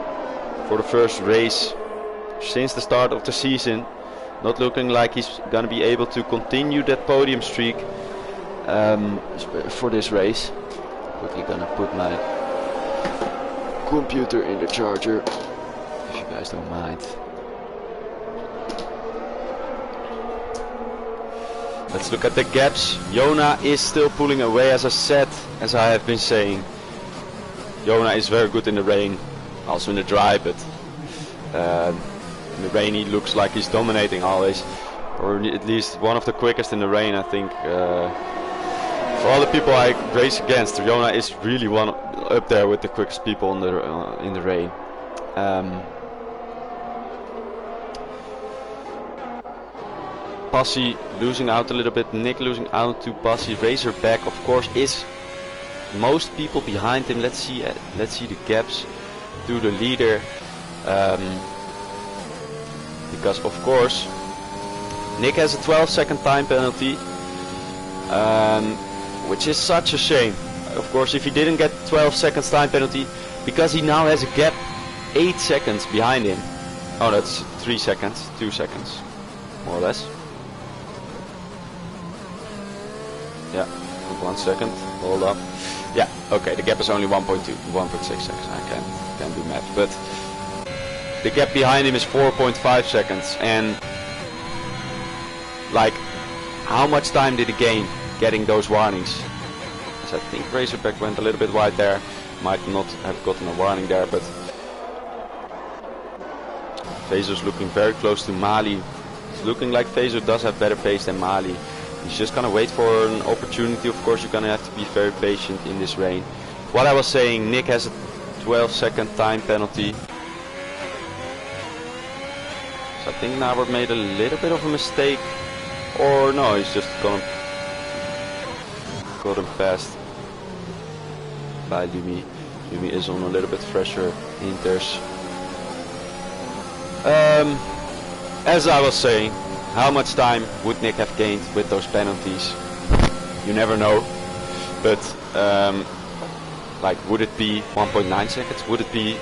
for the first race since the start of the season. Not looking like he's gonna be able to continue that podium streak for this race. Quickly gonna put my computer in the charger, if you guys don't mind. Let's look at the gaps. Jona is still pulling away, as I said, as I have been saying. Jona is very good in the rain, also in the dry, but in the rain he looks like he's dominating always, or at least one of the quickest in the rain, I think. For all the people I race against, Jona is really one up there with the quickest people in the rain. Passy losing out a little bit, Nick losing out to Passy. Razorback, of course, is most people behind him. Let's see the gaps to the leader, because of course Nick has a 12-second time penalty, which is such a shame. Of course, if he didn't get 12 seconds time penalty, because he now has a gap 8 seconds behind him. Oh, that's 3 seconds, 2 seconds, more or less. Yeah, 1 second, hold up. Yeah, okay, the gap is only 1.2, 1.6 seconds, I can't do math, but the gap behind him is 4.5 seconds, and like, how much time did he gain getting those warnings? I think Razorback went a little bit wide there, might not have gotten a warning there, but Fezo's looking very close to Mali. It's looking like Fezo does have better pace than Mali. He's just gonna wait for an opportunity. Of course, you're gonna have to be very patient in this rain. What I was saying, Nick has a 12-second time penalty. So I think Nabor made a little bit of a mistake, or no, he's just got him passed by Lumi. Lumi is on a little bit fresher Inters. As I was saying, how much time would Nick have gained with those penalties? You never know, but like, would it be 1.9 seconds? Would it be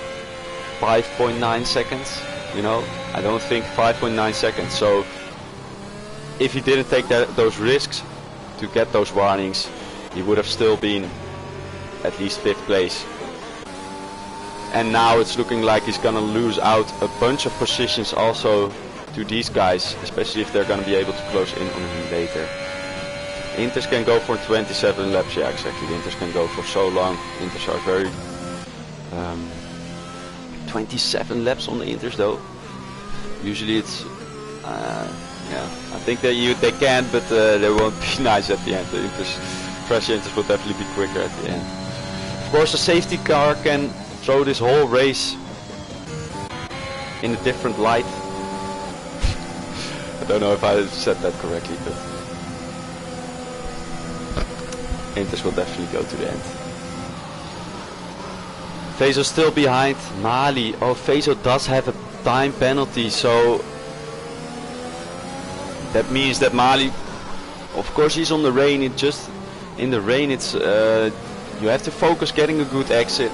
5.9 seconds? You know, I don't think 5.9 seconds. So if he didn't take those risks to get those warnings, he would have still been at least 5th place. And now it's looking like he's gonna lose out a bunch of positions also to these guys, especially if they're gonna be able to close in on him later. Inters can go for 27 laps, yeah, exactly. The Inters can go for so long. Inters are very 27 laps on the Inters though. Usually it's yeah, I think they can, but they won't be nice at the end. The Inters, fresh Inters will definitely be quicker at the end. Of course, a safety car can throw this whole race in a different light. I don't know if I said that correctly, but Inters will definitely go to the end. Fezo still behind Mali. Oh, Fezo does have a time penalty, so that means that Mali, of course, he's on the rain. It just in the rain, it's you have to focus getting a good exit,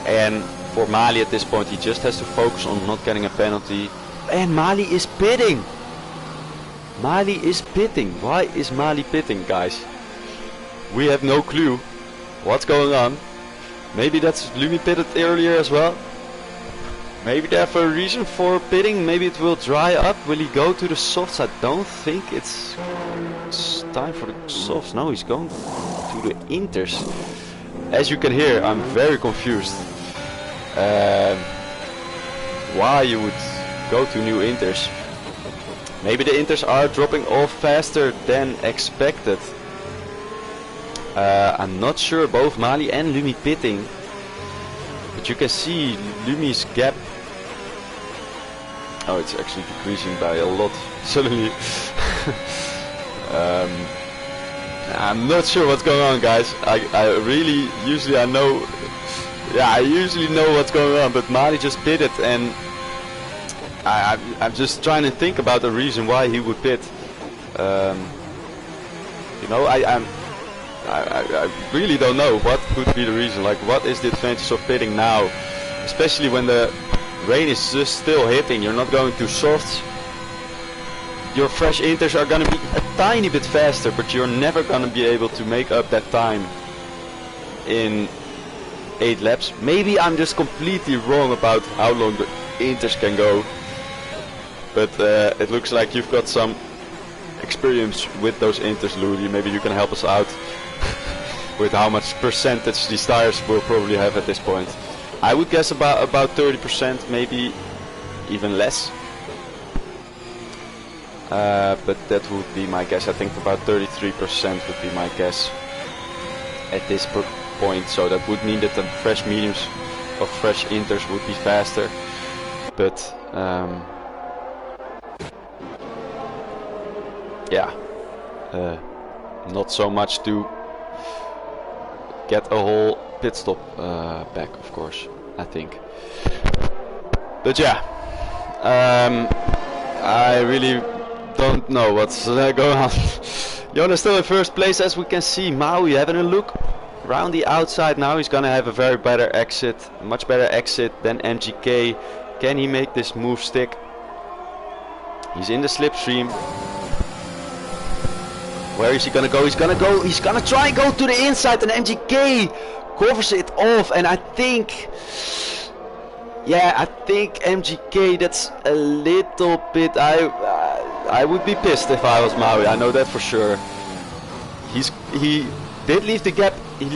and for Mali at this point, he just has to focus on not getting a penalty. And Mali is pitting. Mali is pitting. Why is Mali pitting, guys? We have no clue what's going on. Maybe that's Lumi pitted earlier as well. Maybe they have a reason for pitting. Maybe it will dry up. Will he go to the softs? I don't think it's time for the softs. No, he's going to the inters. As you can hear, I'm very confused. Why you would go to new inters? Maybe the inters are dropping off faster than expected. I'm not sure. Both Mali and Lumi pitting, but you can see Lumi's gap. Oh, it's actually decreasing by a lot suddenly. I'm not sure what's going on, guys. I really usually I know. Yeah, I usually know what's going on, but Mali just pitted, and I'm just trying to think about the reason why he would pit. You know, I really don't know what could be the reason. Like, what is the advantage of pitting now, especially when the rain is just still hitting? You're not going to softs. Your fresh inters are going to be a tiny bit faster, but you're never going to be able to make up that time in 8 laps. Maybe I'm just completely wrong about how long the inters can go, but it looks like you've got some experience with those inters, Ludi. Maybe you can help us out with how much percentage these tires will probably have at this point. I would guess about 30%, maybe even less. But that would be my guess. I think about 33% would be my guess at this point. So that would mean that the fresh mediums or fresh inters would be faster. But yeah, not so much to get a whole pit stop back, of course, I think. But yeah, I really don't know what's going on. Jonas still in first place, as we can see. Maui having a look around the outside now. He's gonna have a very better exit, much better exit than MGK. Can he make this move stick? He's in the slipstream. Where is he gonna go? He's gonna try and go to the inside, and MGK covers it off. And I think, yeah, I think MGK, that's a little bit, I would be pissed if I was Maui, I know that for sure. He did leave the gap, he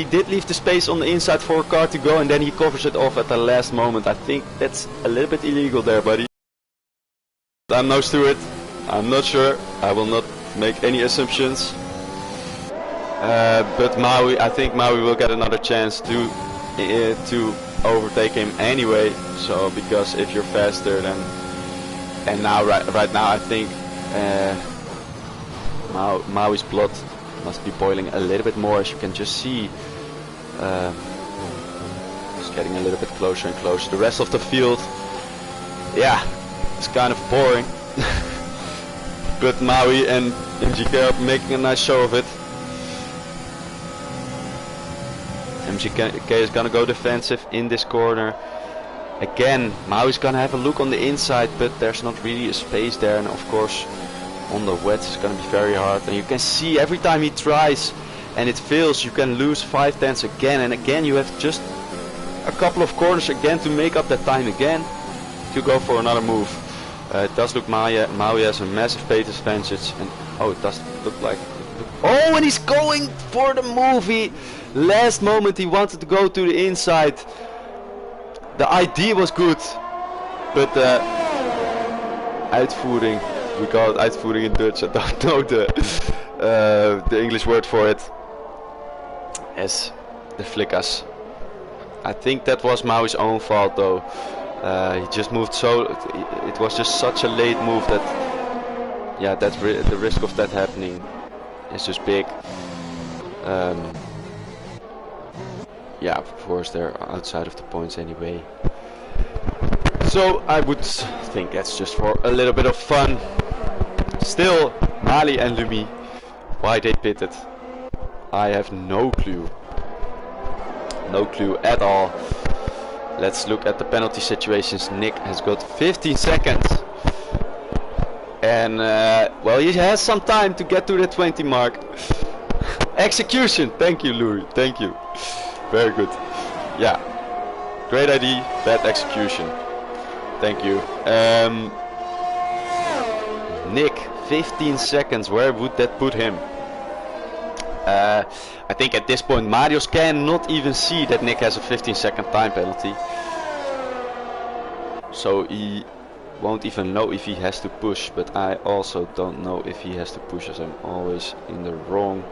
did leave the space on the inside for a car to go, and then he covers it off at the last moment. I think that's a little bit illegal there, buddy. I'm no steward, I'm not sure, I will not make any assumptions. But Maui, I think Maui will get another chance to overtake him anyway. So because if you're faster than, and now right now I think Maui's blood must be boiling a little bit more, as you can just see. It's getting a little bit closer and closer. The rest of the field, yeah, it's kind of boring. But Maui and MGK are making a nice show of it. MGK is gonna go defensive in this corner. Again, Maui's gonna have a look on the inside, but there's not really a space there, and of course on the wet it's gonna be very hard. And you can see every time he tries and it fails, you can lose 5/10 again, and again you have just a couple of corners again to make up that time again to go for another move. It does look Maui has a massive pace advantage, and oh, it does look like, oh, and he's going for the move. Last moment he wanted to go to the inside. The idea was good, but uitvoering, we call it uitvoering in Dutch, I don't know the English word for it, as the flickers. I think that was Maui's own fault though. He just moved so, it was just such a late move that, yeah, the risk of that happening is just big. Yeah, of course they're outside of the points anyway. So I would think that's just for a little bit of fun. Still, Mali and Lumi, why they pitted, I have no clue. No clue at all. Let's look at the penalty situations. Nick has got 15 seconds. And well, he has some time to get to the 20 mark. Execution. Thank you, Louis. Thank you. Very good. Yeah. Great idea. Bad execution. Thank you. Nick, 15 seconds. Where would that put him? I think at this point Marius cannot even see that Nick has a 15-second time penalty. So he won't even know if he has to push, but I also don't know if he has to push, as I'm always in the wrong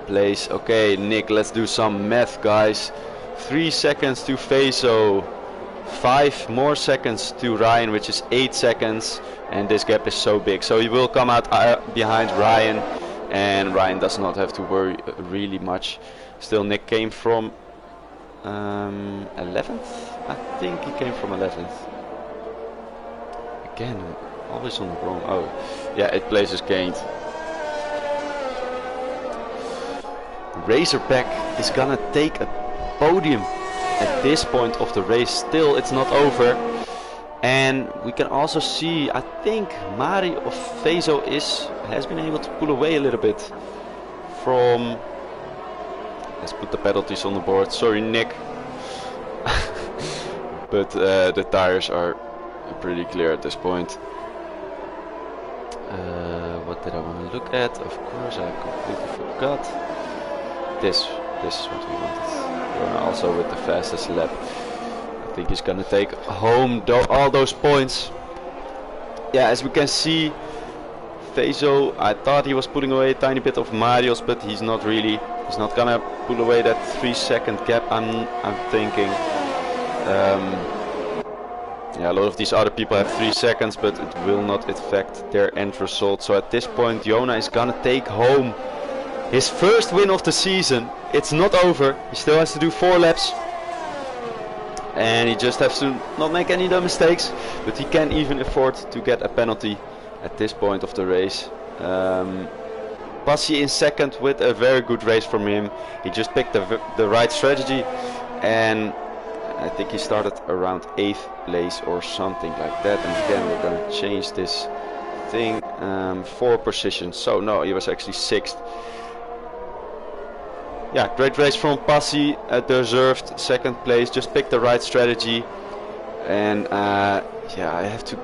place. Okay, Nick, let's do some math, guys. 3 seconds to Faso, 5 more seconds to Ryan, which is 8 seconds, and this gap is so big. So he will come out behind Ryan, and Ryan does not have to worry really much. Still, Nick came from 11th? I think he came from 11th. Again, I'm always on the wrong. Oh, yeah, 8 places gained. Razorback is gonna take a podium at this point of the race. Still, it's not over. And we can also see, I think Mari of Faso has been able to pull away a little bit from. Let's put the penalties on the board. Sorry, Nick. But the tires are pretty clear at this point. What did I want to look at? Of course, I completely forgot. This is what we wanted. Also with the fastest lap. I think he's gonna take home all those points. Yeah, as we can see, Faso, I thought he was pulling away a tiny bit of Marius, but he's not really. He's not gonna pull away that 3-second gap. I'm thinking. Yeah, a lot of these other people have 3 seconds, but it will not affect their end result. So at this point, Jona is gonna take home his first win of the season. It's not over. He still has to do 4 laps. And he just has to not make any dumb mistakes. But he can even afford to get a penalty at this point of the race. Passi in second with a very good race from him. He just picked the right strategy. And I think he started around 8th place or something like that. And again, we're going to change this thing. 4 positions. So no, he was actually 6th. Yeah, great race from Passi, deserved 2nd place, just picked the right strategy. And yeah, I have to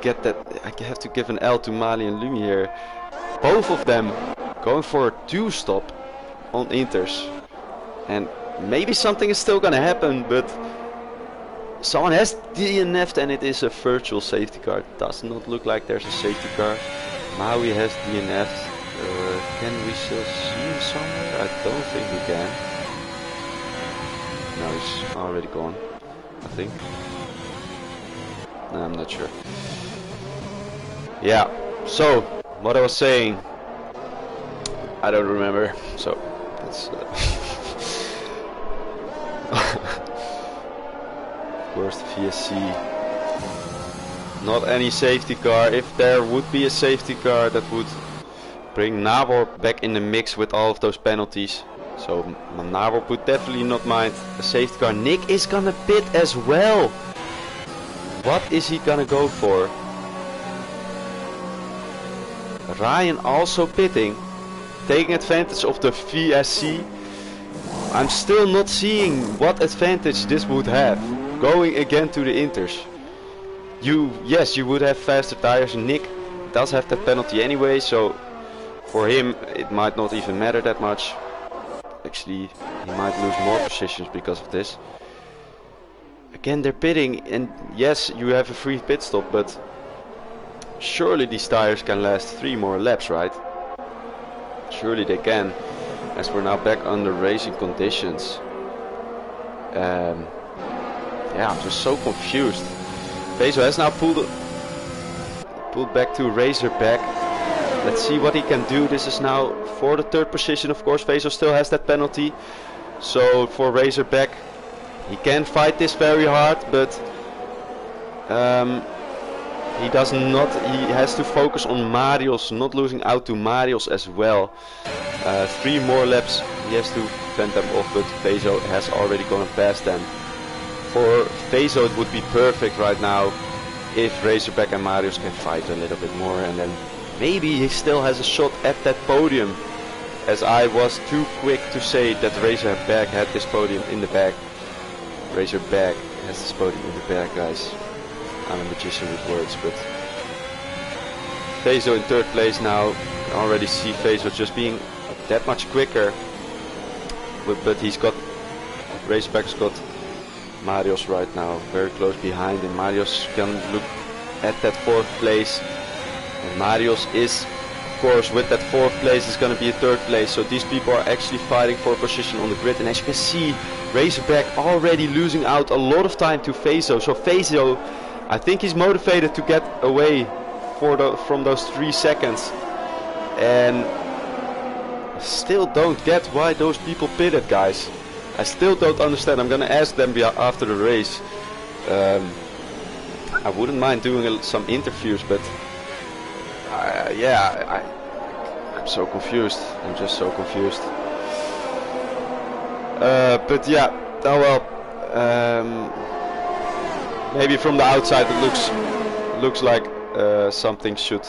give an L to Mali and Lumi here. Both of them going for a 2-stop on Inters. And maybe something is still gonna happen, but someone has DNF'd and it is a virtual safety car. It does not look like there's a safety car. Maui has DNF'd. Can we still see him somewhere? I don't think we can. No, he's already gone, I think. No, I'm not sure. Yeah, so what I was saying, I don't remember. So that's of course the VSC. Not any safety car. If there would be a safety car, that would bring Nabor back in the mix with all of those penalties. So Nabor would definitely not mind a safety car. Nick is gonna pit as well. What is he gonna go for? Ryan also pitting, taking advantage of the VSC. I'm still not seeing what advantage this would have. Going again to the Inters. Yes, you would have faster tires. Nick does have that penalty anyway, so for him it might not even matter that much. Actually, he might lose more positions because of this. Again, they're pitting, and yes, you have a free pit stop, but surely these tires can last 3 more laps, right? Surely they can, as we're now back under racing conditions. Yeah, I'm just so confused. Faso has now pulled back to Razorback. Let's see what he can do. This is now for the 3rd position. Of course, Faso still has that penalty. So for Razorback, he can fight this very hard, but he does not. He has to focus on Marius, not losing out to Marius as well. 3 more laps. He has to fend them off, but Faso has already gone past them. For Fazo it would be perfect right now if Razorback and Marius can fight a little bit more, and then maybe he still has a shot at that podium, as I was too quick to say that Razorback had this podium in the bag. Razorback has this podium in the bag, guys. I'm a magician with words, but Fazo in third place now. You can already see Fazo just being that much quicker, but he's got, Razorback's got Marius right now very close behind him. Marius can look at that fourth place, and Marius is, of course, with that fourth place is going to be a third place, so these people are actually fighting for a position on the grid. And as you can see, Razorback already losing out a lot of time to Fazo. So Fazo, I think he's motivated to get away from those 3 seconds, and still don't get why those people pitted, guys. I still don't understand. I'm gonna ask them after the race. I wouldn't mind doing some interviews, but yeah, I'm so confused. I'm just so confused. But yeah, oh well. Maybe from the outside it looks like something should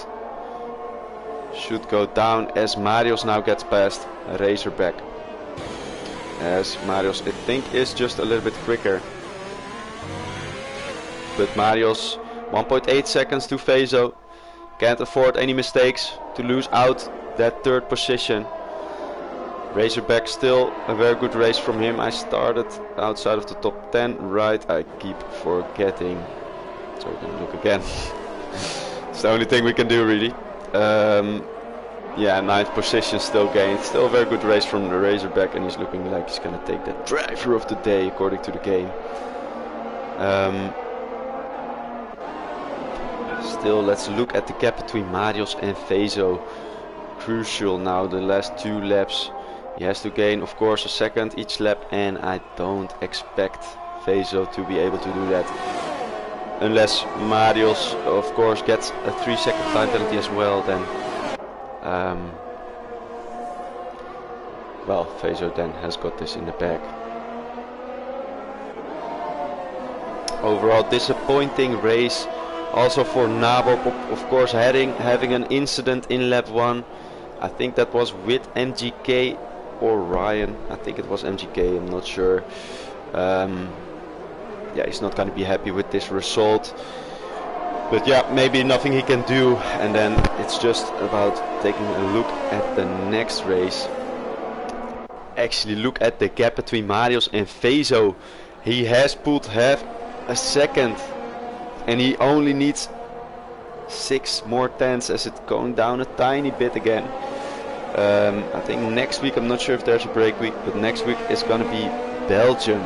go down, as Marius now gets past Razorback. As Marius, I think, is just a little bit quicker. But Marius, 1.8 seconds to Fazo. Can't afford any mistakes to lose out that third position. Razorback still a very good race from him. I started outside of the top 10, right? I keep forgetting. So we're gonna look again. It's the only thing we can do, really. Yeah, 9th position still gained. Still a very good race from the Razorback, and he's looking like he's gonna take that driver of the day according to the game. Still, let's look at the gap between Marius and Fazo. Crucial now, the last 2 laps. He has to gain, of course, a second each lap, and I don't expect Fazo to be able to do that. Unless Marius, of course, gets a 3-second time penalty as well, then well, Fazo then has got this in the bag. Overall, disappointing race. Also for Nabok, of course, having an incident in lap 1. I think that was with MGK or Ryan. I think it was MGK, I'm not sure. Yeah, he's not going to be happy with this result. But yeah, maybe nothing he can do. And then it's just about taking a look at the next race. Actually, look at the gap between Marius and Fazo. He has pulled half a second, and he only needs 6 more tenths, as it's going down a tiny bit again. I think next week, I'm not sure if there's a break week, but next week is gonna be Belgium.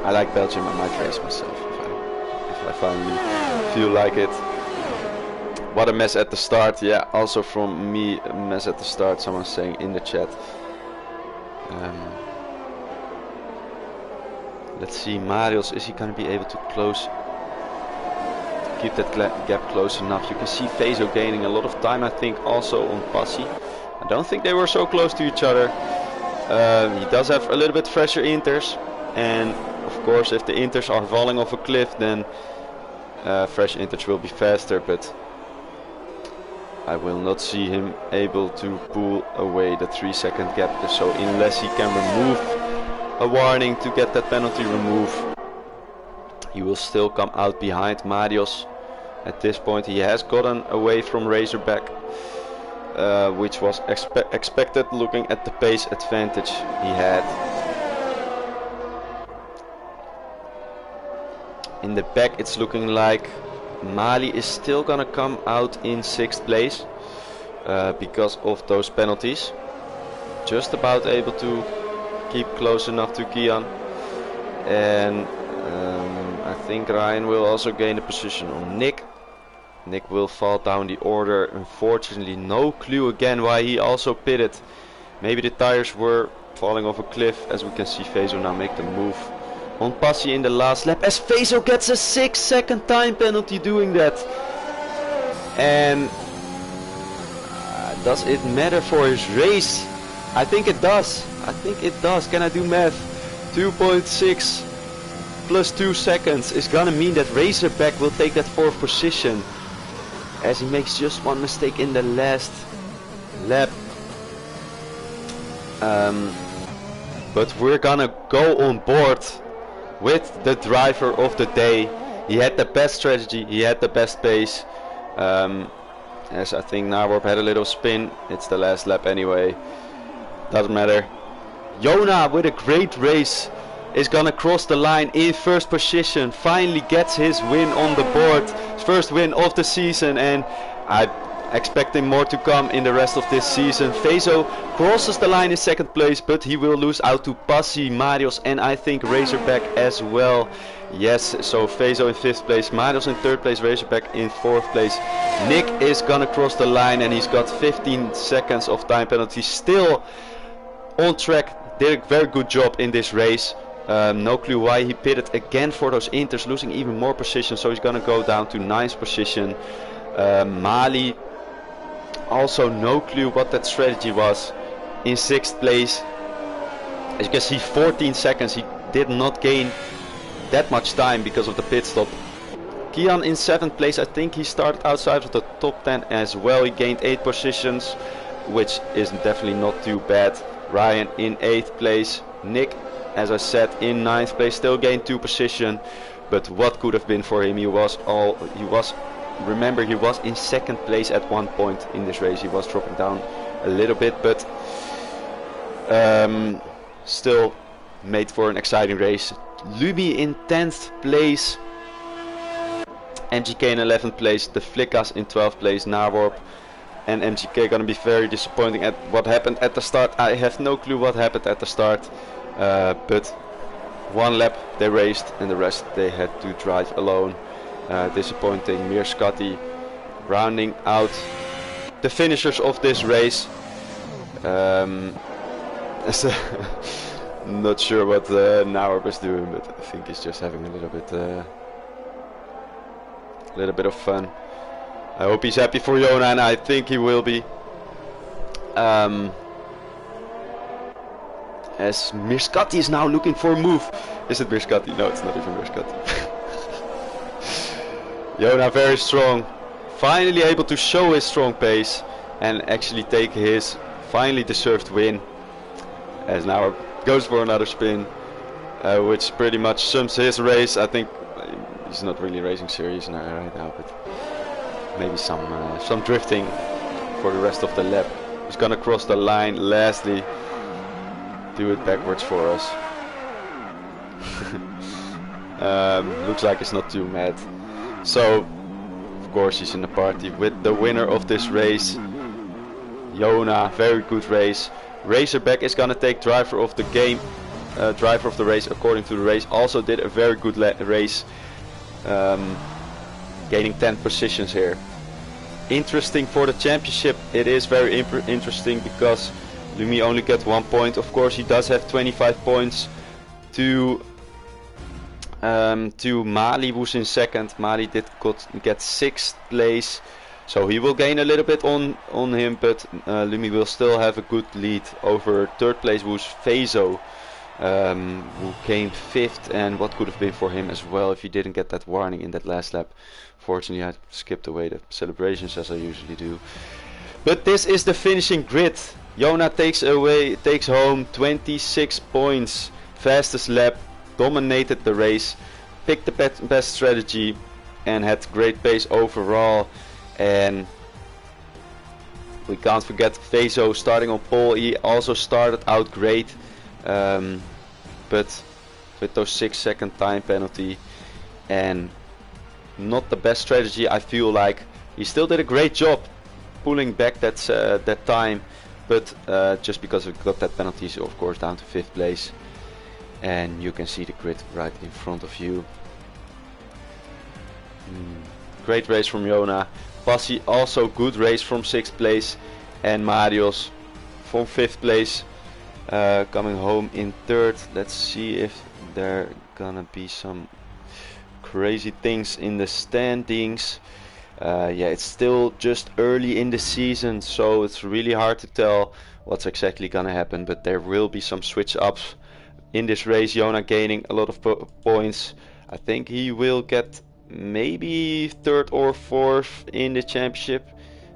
I like Belgium. I might race myself if I finally feel like it. What a mess at the start. Yeah, also from me, a mess at the start, someone's saying in the chat. Let's see, Marius, is he gonna be able to keep that gap close enough? You can see Fazo gaining a lot of time, I think, also on Passy. I don't think they were so close to each other. He does have a little bit fresher inters, and of course if the inters are falling off a cliff, then fresh inters will be faster, but I will not see him able to pull away the 3-second gap, so unless he can remove a warning to get that penalty removed, he will still come out behind Marius. At this point he has gotten away from Razorback, which was expected looking at the pace advantage he had. In the back it's looking like Mali is still gonna come out in 6th place because of those penalties. Just about able to keep close enough to Kian, and I think Ryan will also gain a position on Nick. Nick will fall down the order. Unfortunately, no clue again why he also pitted. Maybe the tires were falling off a cliff, as we can see Fazo now make the move on Passy in the last lap, as Fazo gets a 6-second time penalty doing that. And does it matter for his race? I think it does. I think it does. Can I do math? 2.6 plus 2 seconds is gonna mean that Razorback will take that 4th position, as he makes just one mistake in the last lap. But we're gonna go on board with the driver of the day. He had the best strategy, he had the best pace. As I think Narwarp had a little spin. It's the last lap anyway, doesn't matter. Jonah with a great race is gonna cross the line in 1st position, finally gets his win on the board, his 1st win of the season, and I expecting more to come in the rest of this season. Fezo crosses the line in 2nd place, but he will lose out to Passi, Marios, and I think Razorback as well. Yes, so Fezo in 5th place, Marios in 3rd place, Razorback in 4th place. Nick is gonna cross the line and he's got 15 seconds of time penalty. Still on track, did a very good job in this race. No clue why he pitted again for those inters, losing even more position, so he's gonna go down to 9th position. Mali, also no clue what that strategy was, in 6th place. As you can see, 14 seconds, he did not gain that much time because of the pit stop. Kian in 7th place, I think he started outside of the top 10 as well. He gained 8 positions, which is definitely not too bad. Ryan in 8th place. Nick, as I said, in 9th place, still gained 2 positions, but what could have been for him? Remember, he was in 2nd place at one point in this race. He was dropping down a little bit, but still made for an exciting race. Lumi in 10th place, MGK in 11th place, the Flickas in 12th place, Narwarp and MGK gonna be very disappointing at what happened at the start. I have no clue what happened at the start, but one lap they raced and the rest they had to drive alone. Disappointing. Mir Scotty rounding out the finishers of this race. Not sure what Narwarp is doing, but I think he's just having a little bit of fun. I hope he's happy for Jonah, and I think he will be. As Mirskati is now looking for a move. Is it Mirskati? No, it's not even Mirskati. Jonah very strong, finally able to show his strong pace and actually take his finally deserved win, as now goes for another spin, which pretty much sums his race. I think he's not really racing serious right now, but maybe some drifting for the rest of the lap. He's gonna cross the line. Lastly, do it backwards for us. Looks like it's not too mad. So, of course, he's in the party with the winner of this race, Jonah. Very good race. Razorback is gonna take driver of the game, driver of the race according to the race. Also did a very good race, gaining 10 positions here. Interesting for the championship. It is very interesting because Lumi only gets 1 point. Of course, he does have 25 points to Mali, who's in 2nd. Mali did get 6th place, so he will gain a little bit on him, but Lumi will still have a good lead over 3rd place, who's Fezo, who came 5th, and what could have been for him as well if he didn't get that warning in that last lap. Fortunately, I skipped away the celebrations as I usually do. But this is the finishing grid. Jonah takes home 26 points, fastest lap, dominated the race, picked the best strategy, and had great pace overall. And we can't forget Fezo starting on pole. He also started out great, but with those 6-second time penalty and not the best strategy, I feel like he still did a great job pulling back that time, but just because we got that penalty, so of course down to 5th place. And you can see the grid right in front of you. Great race from Jonah. Passi also good race from 6th place, and Marios from 5th place, coming home in 3rd. Let's see if there gonna be some crazy things in the standings. Yeah, it's still just early in the season, so it's really hard to tell what's exactly gonna happen, but there will be some switch ups in this race. Jona gaining a lot of points. I think he will get maybe 3rd or 4th in the championship.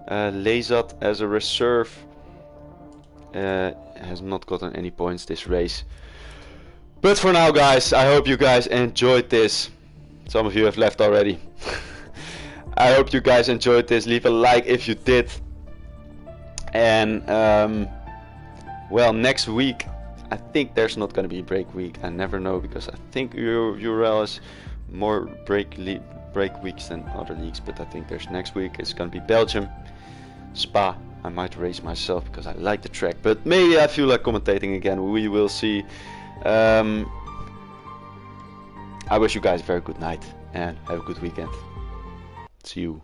Lezat as a reserve has not gotten any points this race. But for now, guys, I hope you guys enjoyed this. Some of you have left already. I hope you guys enjoyed this. Leave a like if you did. And well, next week I think there's not going to be a break week. I never know, because I think URL is more break weeks than other leagues. But I think there's next week. It's going to be Belgium, Spa. I might race myself because I like the track, but maybe I feel like commentating again. We will see. I wish you guys a very good night and have a good weekend. See you.